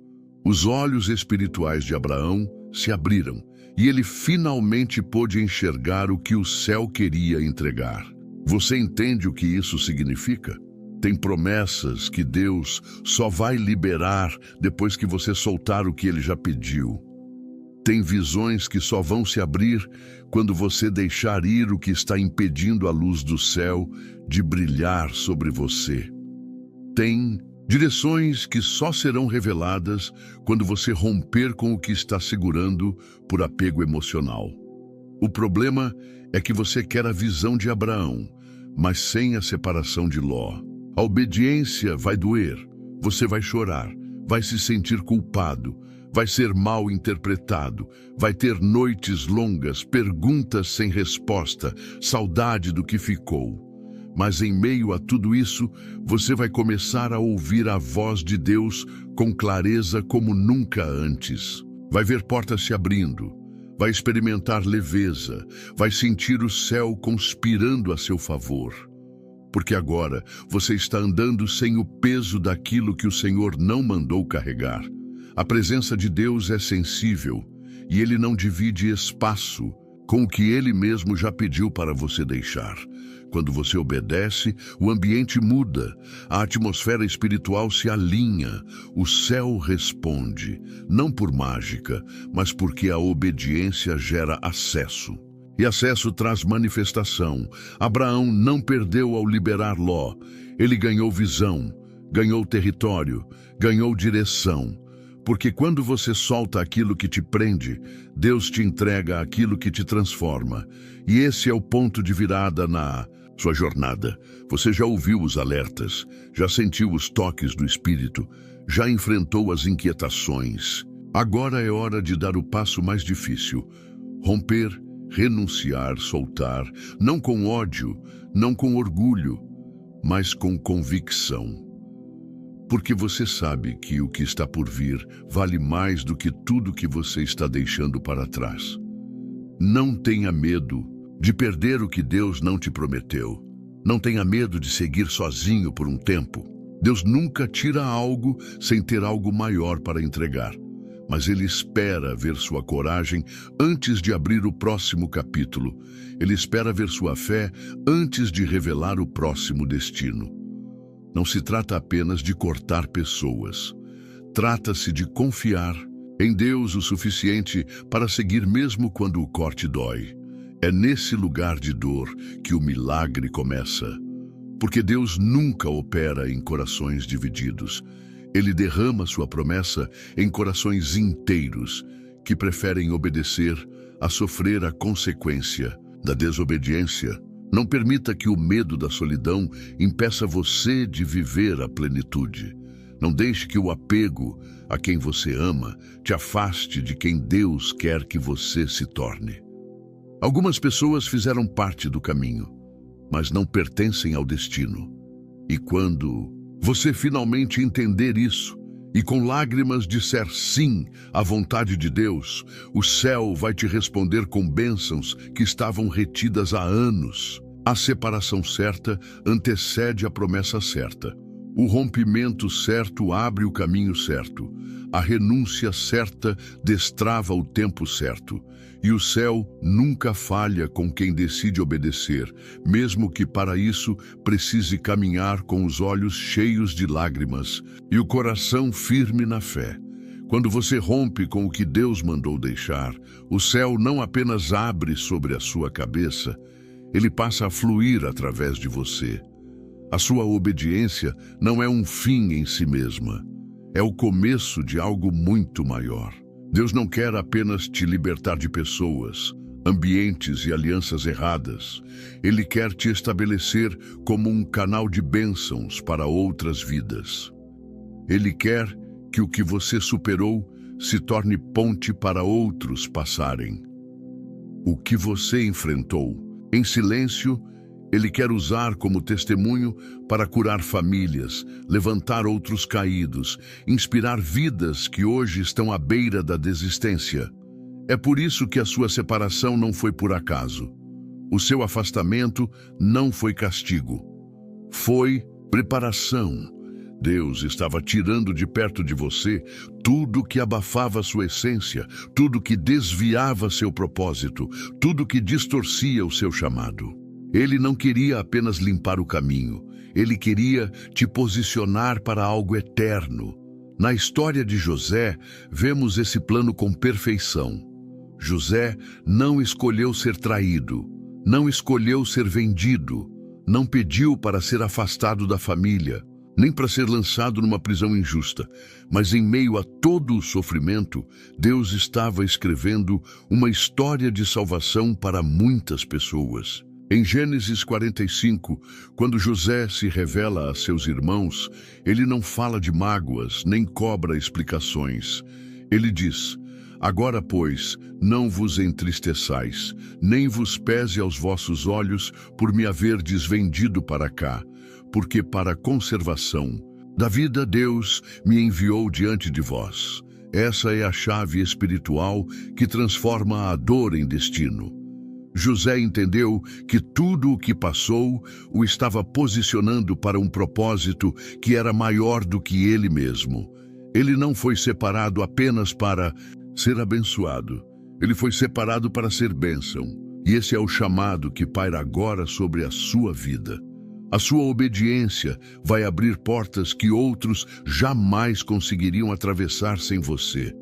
os olhos espirituais de Abraão se abriram e ele finalmente pôde enxergar o que o céu queria entregar. Você entende o que isso significa? Tem promessas que Deus só vai liberar depois que você soltar o que Ele já pediu. Tem visões que só vão se abrir quando você deixar ir o que está impedindo a luz do céu de brilhar sobre você. Tem direções que só serão reveladas quando você romper com o que está segurando por apego emocional. O problema é que você quer a visão de Abraão, mas sem a separação de Ló. A obediência vai doer, você vai chorar, vai se sentir culpado, vai ser mal interpretado, vai ter noites longas, perguntas sem resposta, saudade do que ficou. Mas em meio a tudo isso, você vai começar a ouvir a voz de Deus com clareza como nunca antes. Vai ver portas se abrindo, vai experimentar leveza, vai sentir o céu conspirando a seu favor. Porque agora você está andando sem o peso daquilo que o Senhor não mandou carregar. A presença de Deus é sensível. e ele não divide espaço com o que ele mesmo já pediu para você deixar. Quando você obedece, o ambiente muda, a atmosfera espiritual se alinha, o céu responde, não por mágica, mas porque a obediência gera acesso. E acesso traz manifestação. Abraão não perdeu ao liberar Ló. Ele ganhou visão, ganhou território, ganhou direção. Porque quando você solta aquilo que te prende, Deus te entrega aquilo que te transforma. E esse é o ponto de virada na sua jornada. Você já ouviu os alertas, já sentiu os toques do Espírito, já enfrentou as inquietações. Agora é hora de dar o passo mais difícil. Romper, renunciar, soltar, não com ódio, não com orgulho, mas com convicção. Porque você sabe que o que está por vir vale mais do que tudo que você está deixando para trás. Não tenha medo de perder o que Deus não te prometeu. Não tenha medo de seguir sozinho por um tempo. Deus nunca tira algo sem ter algo maior para entregar. Mas Ele espera ver sua coragem antes de abrir o próximo capítulo. Ele espera ver sua fé antes de revelar o próximo destino. Não se trata apenas de cortar pessoas. Trata-se de confiar em Deus o suficiente para seguir mesmo quando o corte dói. É nesse lugar de dor que o milagre começa. Porque Deus nunca opera em corações divididos. Ele derrama sua promessa em corações inteiros, que preferem obedecer a sofrer a consequência da desobediência. Não permita que o medo da solidão impeça você de viver a plenitude. Não deixe que o apego a quem você ama te afaste de quem Deus quer que você se torne. Algumas pessoas fizeram parte do caminho, mas não pertencem ao destino. E quando você finalmente entender isso, e com lágrimas disser sim à vontade de Deus, o céu vai te responder com bênçãos que estavam retidas há anos. A separação certa antecede a promessa certa. O rompimento certo abre o caminho certo. A renúncia certa destrava o tempo certo. E o céu nunca falha com quem decide obedecer, mesmo que para isso precise caminhar com os olhos cheios de lágrimas e o coração firme na fé. Quando você rompe com o que Deus mandou deixar, o céu não apenas abre sobre a sua cabeça, ele passa a fluir através de você. A sua obediência não é um fim em si mesma, é o começo de algo muito maior. Deus não quer apenas te libertar de pessoas, ambientes e alianças erradas. Ele quer te estabelecer como um canal de bênçãos para outras vidas. Ele quer que o que você superou se torne ponte para outros passarem. O que você enfrentou em silêncio, Ele quer usar como testemunho para curar famílias, levantar outros caídos, inspirar vidas que hoje estão à beira da desistência. É por isso que a sua separação não foi por acaso. O seu afastamento não foi castigo. Foi preparação. Deus estava tirando de perto de você tudo que abafava sua essência, tudo que desviava seu propósito, tudo que distorcia o seu chamado. Ele não queria apenas limpar o caminho, ele queria te posicionar para algo eterno. Na história de José, vemos esse plano com perfeição. José não escolheu ser traído, não escolheu ser vendido, não pediu para ser afastado da família, nem para ser lançado numa prisão injusta, mas em meio a todo o sofrimento, Deus estava escrevendo uma história de salvação para muitas pessoas. Em Gênesis 45, quando José se revela a seus irmãos, ele não fala de mágoas, nem cobra explicações. Ele diz: agora, pois, não vos entristeçais, nem vos pese aos vossos olhos por me haverdes vendido para cá, porque para a conservação da vida Deus me enviou diante de vós. Essa é a chave espiritual que transforma a dor em destino. José entendeu que tudo o que passou o estava posicionando para um propósito que era maior do que ele mesmo. Ele não foi separado apenas para ser abençoado. Ele foi separado para ser bênção. E esse é o chamado que paira agora sobre a sua vida. A sua obediência vai abrir portas que outros jamais conseguiriam atravessar sem você.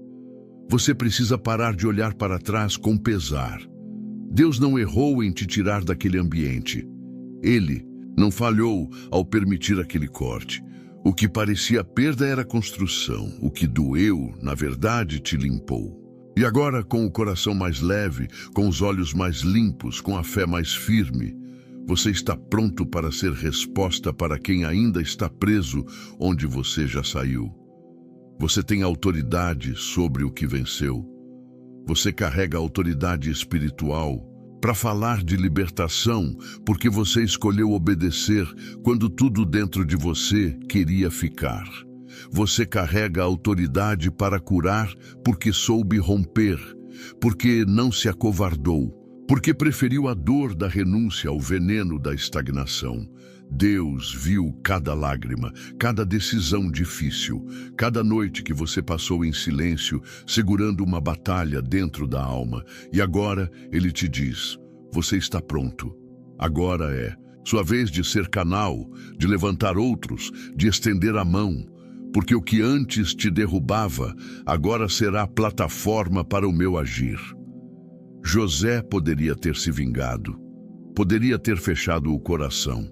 Você precisa parar de olhar para trás com pesar. Deus não errou em te tirar daquele ambiente. Ele não falhou ao permitir aquele corte. O que parecia perda era construção. O que doeu, na verdade, te limpou. E agora, com o coração mais leve, com os olhos mais limpos, com a fé mais firme, você está pronto para ser resposta para quem ainda está preso onde você já saiu. Você tem autoridade sobre o que venceu. Você carrega autoridade espiritual para falar de libertação, porque você escolheu obedecer quando tudo dentro de você queria ficar. Você carrega autoridade para curar porque soube romper, porque não se acovardou, porque preferiu a dor da renúncia ao veneno da estagnação. Deus viu cada lágrima, cada decisão difícil, cada noite que você passou em silêncio, segurando uma batalha dentro da alma. E agora Ele te diz, você está pronto. Agora é sua vez de ser canal, de levantar outros, de estender a mão, porque o que antes te derrubava, agora será plataforma para o meu agir. José poderia ter se vingado, poderia ter fechado o coração,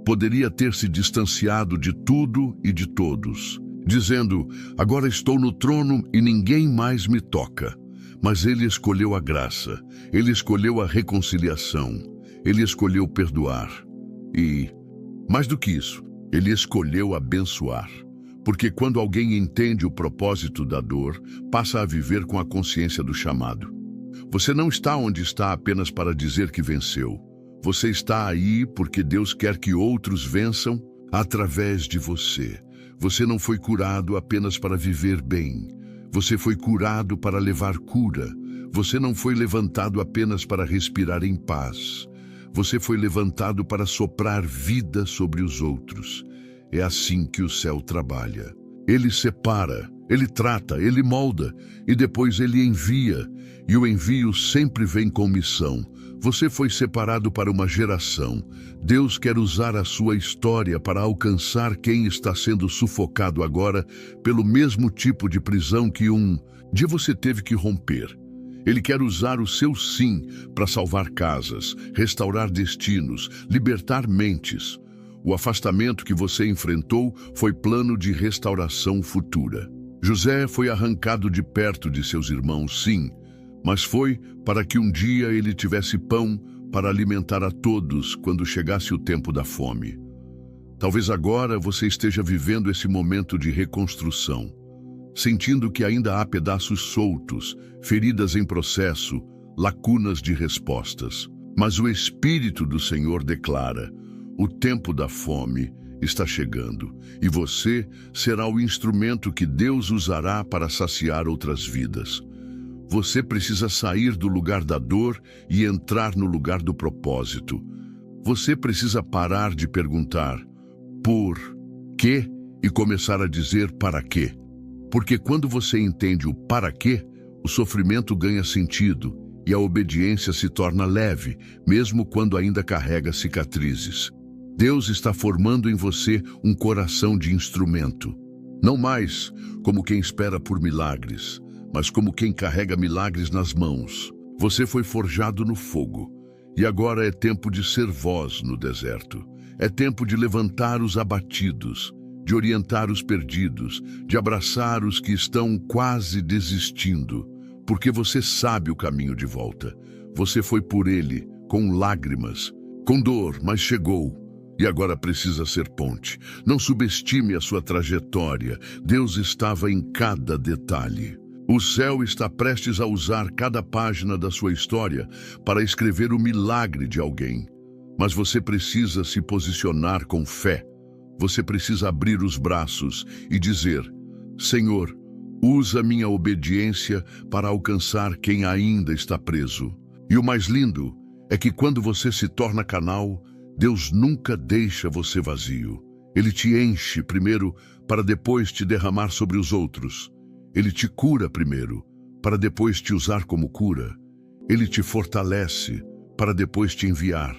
poderia ter se distanciado de tudo e de todos, dizendo, agora estou no trono e ninguém mais me toca. Mas ele escolheu a graça, ele escolheu a reconciliação, ele escolheu perdoar. E, mais do que isso, ele escolheu abençoar. Porque quando alguém entende o propósito da dor, passa a viver com a consciência do chamado. Você não está onde está apenas para dizer que venceu. Você está aí porque Deus quer que outros vençam através de você. Você não foi curado apenas para viver bem. Você foi curado para levar cura. Você não foi levantado apenas para respirar em paz. Você foi levantado para soprar vida sobre os outros. É assim que o céu trabalha. Ele separa, ele trata, ele molda e depois ele envia. E o envio sempre vem com missão. Você foi separado para uma geração. Deus quer usar a sua história para alcançar quem está sendo sufocado agora pelo mesmo tipo de prisão que um dia você teve que romper. Ele quer usar o seu sim para salvar casas, restaurar destinos, libertar mentes. O afastamento que você enfrentou foi plano de restauração futura. José foi arrancado de perto de seus irmãos, sim, mas foi para que um dia ele tivesse pão para alimentar a todos quando chegasse o tempo da fome. Talvez agora você esteja vivendo esse momento de reconstrução, sentindo que ainda há pedaços soltos, feridas em processo, lacunas de respostas. Mas o Espírito do Senhor declara, o tempo da fome está chegando e você será o instrumento que Deus usará para saciar outras vidas. Você precisa sair do lugar da dor e entrar no lugar do propósito. Você precisa parar de perguntar por quê e começar a dizer para quê. Porque quando você entende o para quê, o sofrimento ganha sentido e a obediência se torna leve, mesmo quando ainda carrega cicatrizes. Deus está formando em você um coração de instrumento. Não mais como quem espera por milagres, mas como quem carrega milagres nas mãos. Você foi forjado no fogo, e agora é tempo de ser voz no deserto. É tempo de levantar os abatidos, de orientar os perdidos, de abraçar os que estão quase desistindo, porque você sabe o caminho de volta. Você foi por ele, com lágrimas, com dor, mas chegou. E agora precisa ser ponte. Não subestime a sua trajetória. Deus estava em cada detalhe. O céu está prestes a usar cada página da sua história para escrever o milagre de alguém. Mas você precisa se posicionar com fé. Você precisa abrir os braços e dizer, Senhor, usa minha obediência para alcançar quem ainda está preso. E o mais lindo é que quando você se torna canal, Deus nunca deixa você vazio. Ele te enche primeiro para depois te derramar sobre os outros. Ele te cura primeiro para depois te usar como cura. Ele te fortalece para depois te enviar.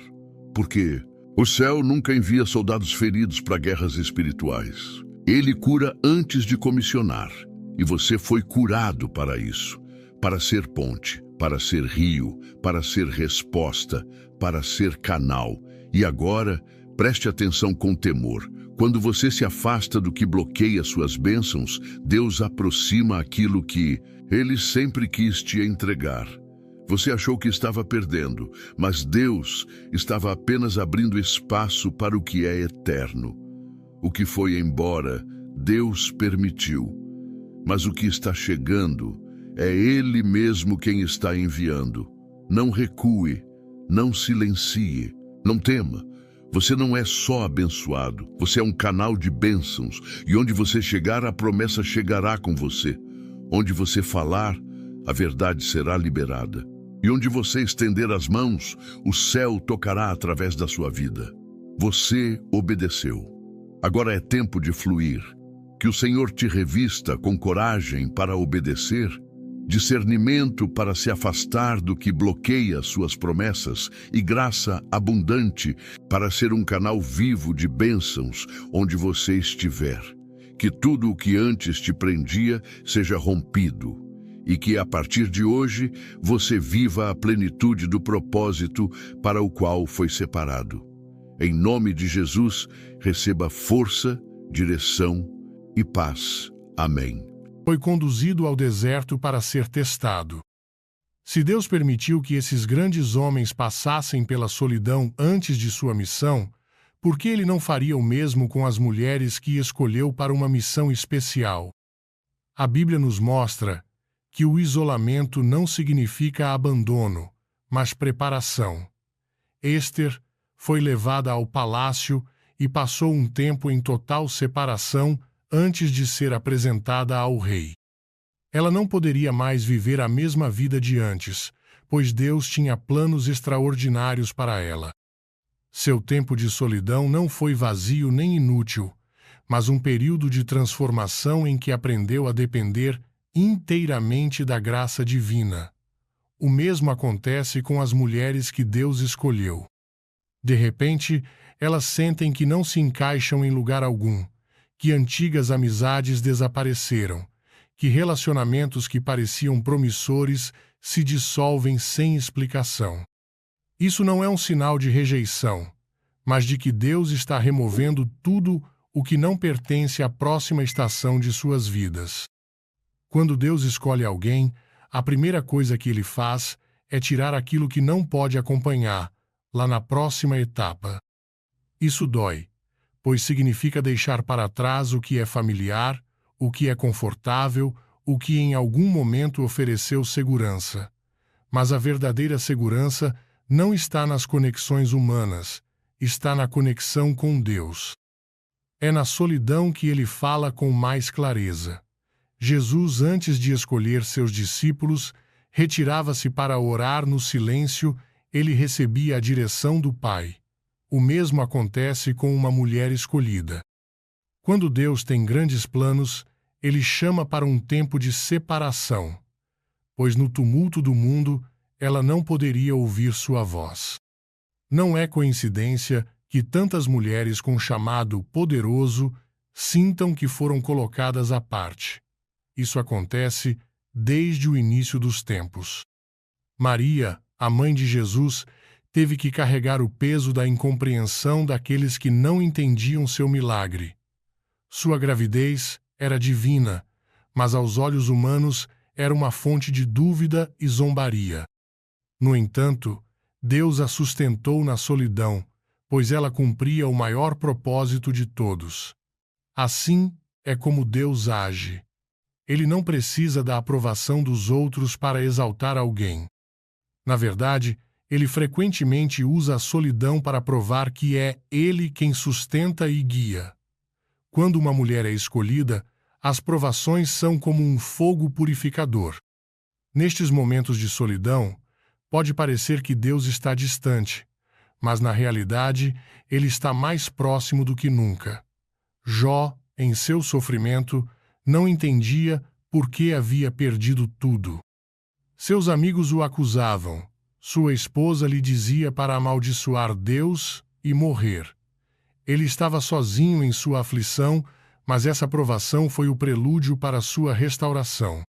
Porque o céu nunca envia soldados feridos para guerras espirituais. Ele cura antes de comissionar. E você foi curado para isso. Para ser ponte, para ser rio, para ser resposta, para ser canal. E agora, preste atenção com temor. Quando você se afasta do que bloqueia suas bênçãos, Deus aproxima aquilo que Ele sempre quis te entregar. Você achou que estava perdendo, mas Deus estava apenas abrindo espaço para o que é eterno. O que foi embora, Deus permitiu. Mas o que está chegando, é Ele mesmo quem está enviando. Não recue, não silencie, não tema. Você não é só abençoado, você é um canal de bênçãos. E onde você chegar, a promessa chegará com você. Onde você falar, a verdade será liberada. E onde você estender as mãos, o céu tocará através da sua vida. Você obedeceu. Agora é tempo de fluir. Que o Senhor te revista com coragem para obedecer, discernimento para se afastar do que bloqueia suas promessas e graça abundante para ser um canal vivo de bênçãos onde você estiver. Que tudo o que antes te prendia seja rompido e que a partir de hoje você viva a plenitude do propósito para o qual foi separado. Em nome de Jesus, receba força, direção e paz. Amém. Foi conduzido ao deserto para ser testado. Se Deus permitiu que esses grandes homens passassem pela solidão antes de sua missão, por que Ele não faria o mesmo com as mulheres que escolheu para uma missão especial? A Bíblia nos mostra que o isolamento não significa abandono, mas preparação. Ester foi levada ao palácio e passou um tempo em total separação antes de ser apresentada ao rei. Ela não poderia mais viver a mesma vida de antes, pois Deus tinha planos extraordinários para ela. Seu tempo de solidão não foi vazio nem inútil, mas um período de transformação em que aprendeu a depender inteiramente da graça divina. O mesmo acontece com as mulheres que Deus escolheu. De repente, elas sentem que não se encaixam em lugar algum, que antigas amizades desapareceram, que relacionamentos que pareciam promissores se dissolvem sem explicação. Isso não é um sinal de rejeição, mas de que Deus está removendo tudo o que não pertence à próxima estação de suas vidas. Quando Deus escolhe alguém, a primeira coisa que Ele faz é tirar aquilo que não pode acompanhar, lá na próxima etapa. Isso dói, pois significa deixar para trás o que é familiar, o que é confortável, o que em algum momento ofereceu segurança. Mas a verdadeira segurança não está nas conexões humanas, está na conexão com Deus. É na solidão que Ele fala com mais clareza. Jesus, antes de escolher seus discípulos, retirava-se para orar no silêncio. Ele recebia a direção do Pai. O mesmo acontece com uma mulher escolhida. Quando Deus tem grandes planos, Ele chama para um tempo de separação, pois no tumulto do mundo ela não poderia ouvir sua voz. Não é coincidência que tantas mulheres com chamado poderoso sintam que foram colocadas à parte. Isso acontece desde o início dos tempos. Maria, a mãe de Jesus, teve que carregar o peso da incompreensão daqueles que não entendiam seu milagre. Sua gravidez era divina, mas aos olhos humanos era uma fonte de dúvida e zombaria. No entanto, Deus a sustentou na solidão, pois ela cumpria o maior propósito de todos. Assim é como Deus age. Ele não precisa da aprovação dos outros para exaltar alguém. Na verdade, Ele frequentemente usa a solidão para provar que é Ele quem sustenta e guia. Quando uma mulher é escolhida, as provações são como um fogo purificador. Nestes momentos de solidão, pode parecer que Deus está distante, mas na realidade, Ele está mais próximo do que nunca. Jó, em seu sofrimento, não entendia por que havia perdido tudo. Seus amigos o acusavam. Sua esposa lhe dizia para amaldiçoar Deus e morrer. Ele estava sozinho em sua aflição, mas essa provação foi o prelúdio para sua restauração.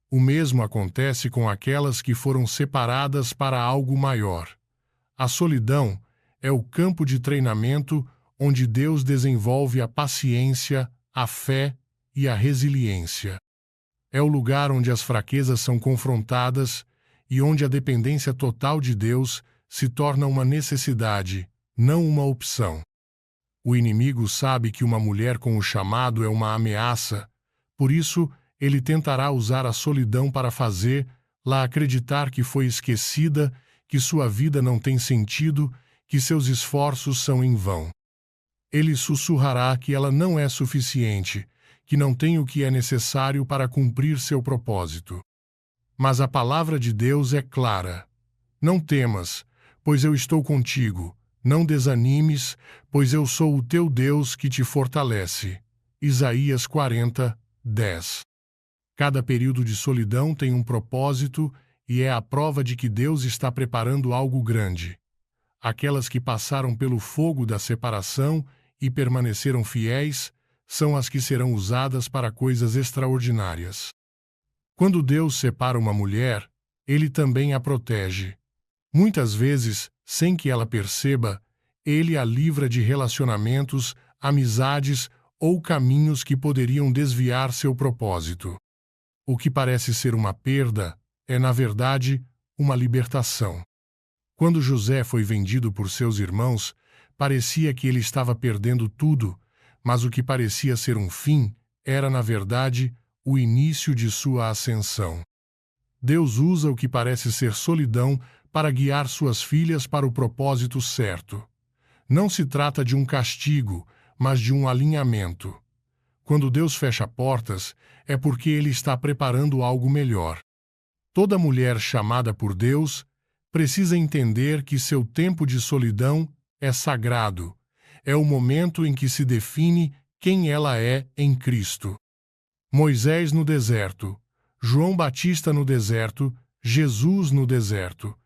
O mesmo acontece com aquelas que foram separadas para algo maior. A solidão é o campo de treinamento onde Deus desenvolve a paciência, a fé e a resiliência. É o lugar onde as fraquezas são confrontadas e onde a dependência total de Deus se torna uma necessidade, não uma opção. O inimigo sabe que uma mulher com o chamado é uma ameaça, por isso ele tentará usar a solidão para fazê-la acreditar que foi esquecida, que sua vida não tem sentido, que seus esforços são em vão. Ele sussurrará que ela não é suficiente, que não tem o que é necessário para cumprir seu propósito. Mas a palavra de Deus é clara. Não temas, pois eu estou contigo. Não desanimes, pois eu sou o teu Deus que te fortalece. Isaías 40, 10. Cada período de solidão tem um propósito e é a prova de que Deus está preparando algo grande. Aquelas que passaram pelo fogo da separação e permaneceram fiéis são as que serão usadas para coisas extraordinárias. Quando Deus separa uma mulher, Ele também a protege. Muitas vezes, sem que ela perceba, Ele a livra de relacionamentos, amizades ou caminhos que poderiam desviar seu propósito. O que parece ser uma perda é, na verdade, uma libertação. Quando José foi vendido por seus irmãos, parecia que ele estava perdendo tudo, mas o que parecia ser um fim era, na verdade, o início de sua ascensão. Deus usa o que parece ser solidão para guiar suas filhas para o propósito certo. Não se trata de um castigo, mas de um alinhamento. Quando Deus fecha portas, é porque Ele está preparando algo melhor. Toda mulher chamada por Deus precisa entender que seu tempo de solidão é sagrado. É o momento em que se define quem ela é em Cristo. Moisés no deserto, João Batista no deserto, Jesus no deserto.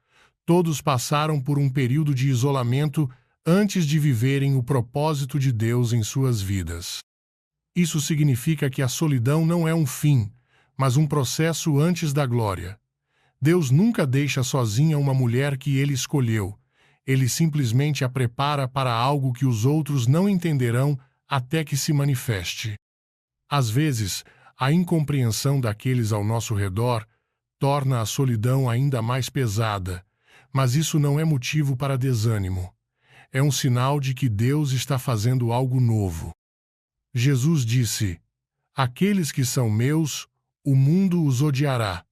Todos passaram por um período de isolamento antes de viverem o propósito de Deus em suas vidas. Isso significa que a solidão não é um fim, mas um processo antes da glória. Deus nunca deixa sozinha uma mulher que Ele escolheu. Ele simplesmente a prepara para algo que os outros não entenderão até que se manifeste. Às vezes, a incompreensão daqueles ao nosso redor torna a solidão ainda mais pesada, mas isso não é motivo para desânimo. É um sinal de que Deus está fazendo algo novo. Jesus disse: "Aqueles que são meus, o mundo os odiará."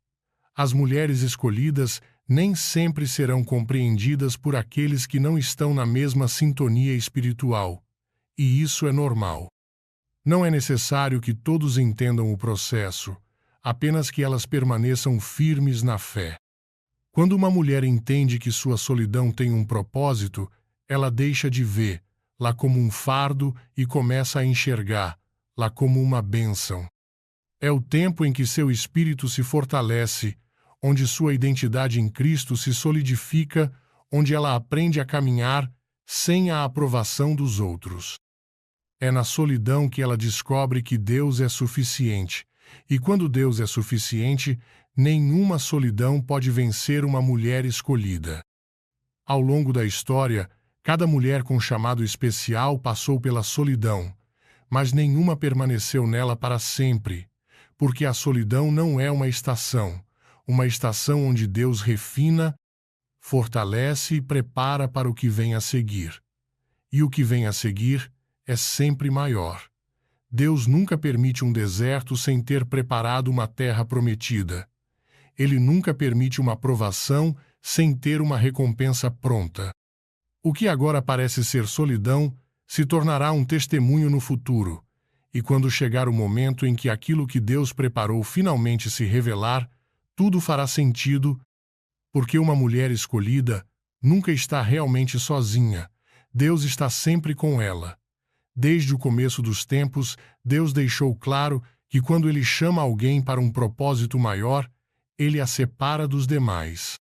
As mulheres escolhidas nem sempre serão compreendidas por aqueles que não estão na mesma sintonia espiritual, e isso é normal. Não é necessário que todos entendam o processo, apenas que elas permaneçam firmes na fé. Quando uma mulher entende que sua solidão tem um propósito, ela deixa de vê-la como um fardo e começa a enxergar-la como uma bênção. É o tempo em que seu espírito se fortalece, onde sua identidade em Cristo se solidifica, onde ela aprende a caminhar sem a aprovação dos outros. É na solidão que ela descobre que Deus é suficiente, e quando Deus é suficiente, nenhuma solidão pode vencer uma mulher escolhida. Ao longo da história, cada mulher com chamado especial passou pela solidão, mas nenhuma permaneceu nela para sempre, porque a solidão não é uma estação onde Deus refina, fortalece e prepara para o que vem a seguir. E o que vem a seguir é sempre maior. Deus nunca permite um deserto sem ter preparado uma terra prometida. Ele nunca permite uma provação sem ter uma recompensa pronta. O que agora parece ser solidão se tornará um testemunho no futuro, e quando chegar o momento em que aquilo que Deus preparou finalmente se revelar, tudo fará sentido, porque uma mulher escolhida nunca está realmente sozinha. Deus está sempre com ela. Desde o começo dos tempos, Deus deixou claro que quando Ele chama alguém para um propósito maior, ele a separa dos demais.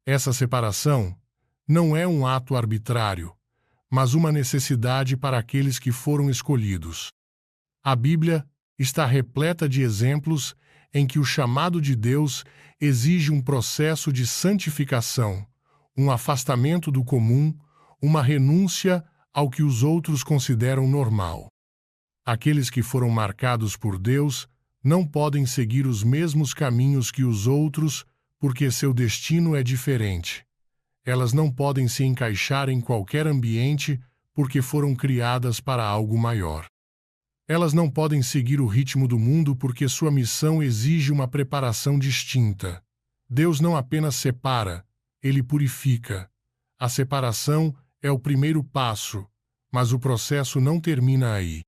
Essa separação não é um ato arbitrário, mas uma necessidade para aqueles que foram escolhidos. A Bíblia está repleta de exemplos em que o chamado de Deus exige um processo de santificação, um afastamento do comum, uma renúncia ao que os outros consideram normal. Aqueles que foram marcados por Deus não podem seguir os mesmos caminhos que os outros porque seu destino é diferente. Elas não podem se encaixar em qualquer ambiente porque foram criadas para algo maior. Elas não podem seguir o ritmo do mundo porque sua missão exige uma preparação distinta. Deus não apenas separa, ele purifica. A separação é o primeiro passo, mas o processo não termina aí.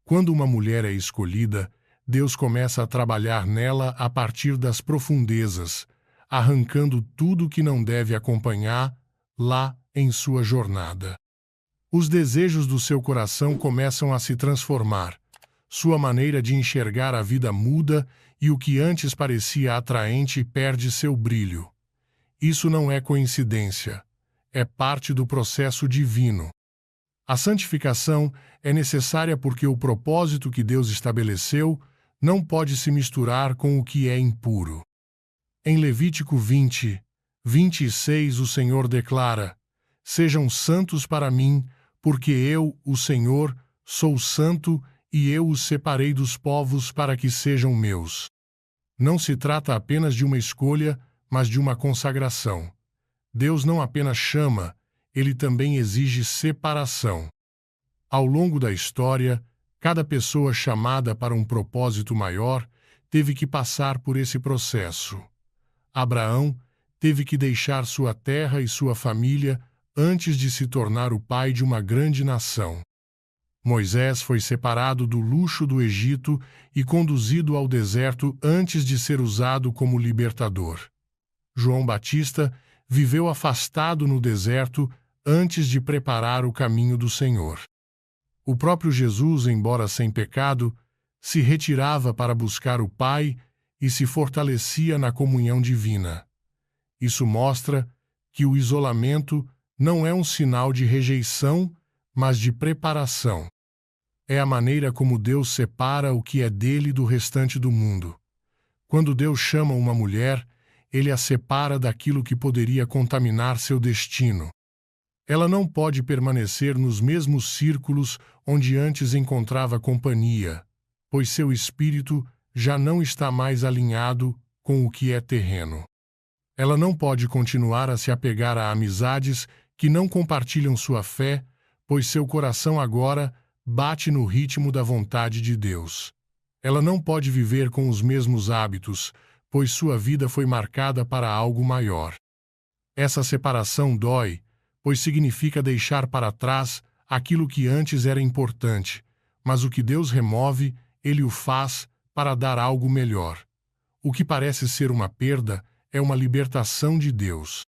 Quando uma mulher é escolhida, Deus começa a trabalhar nela a partir das profundezas, arrancando tudo que não deve acompanhar lá em sua jornada. Os desejos do seu coração começam a se transformar. Sua maneira de enxergar a vida muda e o que antes parecia atraente perde seu brilho. Isso não é coincidência. É parte do processo divino. A santificação é necessária porque o propósito que Deus estabeleceu não pode se misturar com o que é impuro. Em Levítico 20, 26, o Senhor declara: "Sejam santos para mim, porque eu, o Senhor, sou santo e eu os separei dos povos para que sejam meus." Não se trata apenas de uma escolha, mas de uma consagração. Deus não apenas chama, ele também exige separação. Ao longo da história, cada pessoa chamada para um propósito maior teve que passar por esse processo. Abraão teve que deixar sua terra e sua família antes de se tornar o pai de uma grande nação. Moisés foi separado do luxo do Egito e conduzido ao deserto antes de ser usado como libertador. João Batista viveu afastado no deserto antes de preparar o caminho do Senhor. O próprio Jesus, embora sem pecado, se retirava para buscar o Pai e se fortalecia na comunhão divina. Isso mostra que o isolamento não é um sinal de rejeição, mas de preparação. É a maneira como Deus separa o que é dele do restante do mundo. Quando Deus chama uma mulher, ele a separa daquilo que poderia contaminar seu destino. Ela não pode permanecer nos mesmos círculos onde antes encontrava companhia, pois seu espírito já não está mais alinhado com o que é terreno. Ela não pode continuar a se apegar a amizades que não compartilham sua fé, pois seu coração agora bate no ritmo da vontade de Deus. Ela não pode viver com os mesmos hábitos, pois sua vida foi marcada para algo maior. Essa separação dói, pois significa deixar para trás aquilo que antes era importante, mas o que Deus remove, ele o faz para dar algo melhor. O que parece ser uma perda é uma libertação de Deus.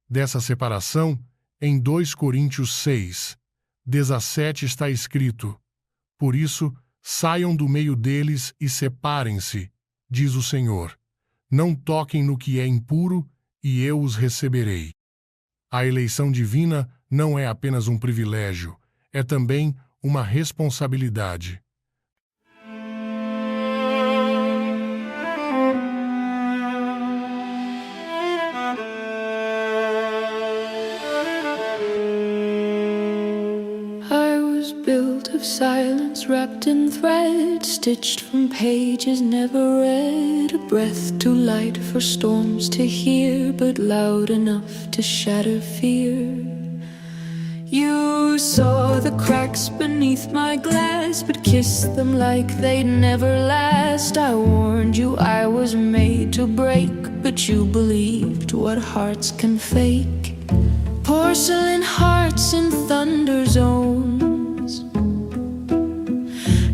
Dessa separação, em 2 Coríntios 6, 17 está escrito: "Por isso, saiam do meio deles e separem-se, diz o Senhor. Não toquem no que é impuro, e eu os receberei." A eleição divina não é apenas um privilégio, é também uma responsabilidade. Built of silence, wrapped in thread, stitched from pages never read, a breath too light for storms to hear, but loud enough to shatter fear. You saw the cracks beneath my glass, but kissed them like they'd never last. I warned you I was made to break, but you believed what hearts can fake. Porcelain hearts in thunder zones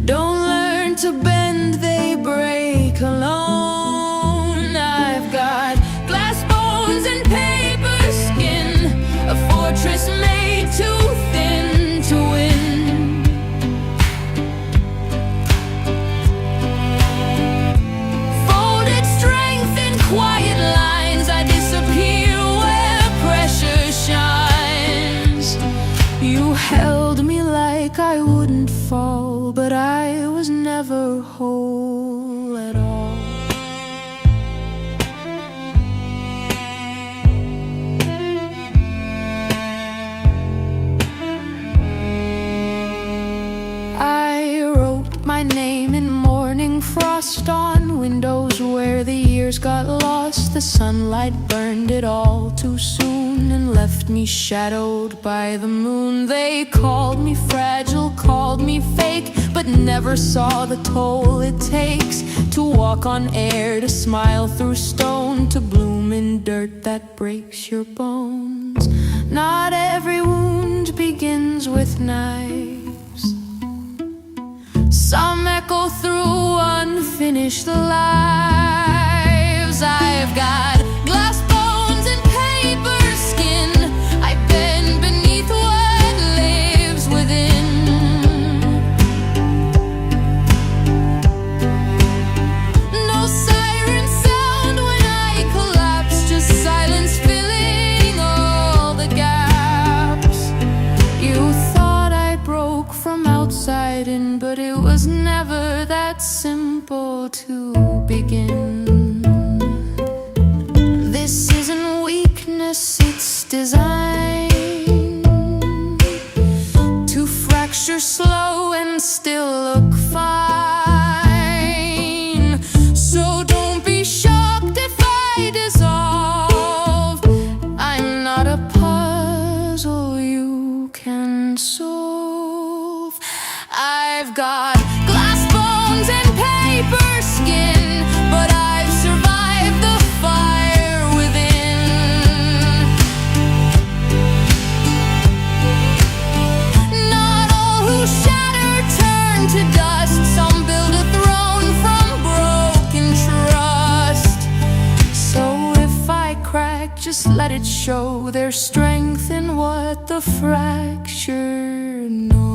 don't learn to bend, they break alone. I've got glass bones and paper skin, a fortress made too thin to win. Folded strength in like I wouldn't fall, but I was never whole at all. I wrote my name in morning frost on windows where the years got lost. The sunlight burned it all too soon and left me shadowed by the moon. They called me fragile, called me fake, but never saw the toll it takes to walk on air, to smile through stone, to bloom in dirt that breaks your bones. Not every wound begins with knives. Some echo through unfinished lives. I've got glass bones and paper skin. I bend beneath what lives within. No siren sound when I collapse, just silence filling all the gaps. You thought I broke from outside in, but it was never that simple to begin. This isn't weakness, it's design to fracture slow and still look fine. So don't be shocked if I dissolve. I'm not a puzzle you can solve. I've got glass bones and paper skin, but I've survived the fire within. Not all who shatter turn to dust. Some build a throne from broken trust. So if I crack, just let it show. There's strength in what the fracture knows.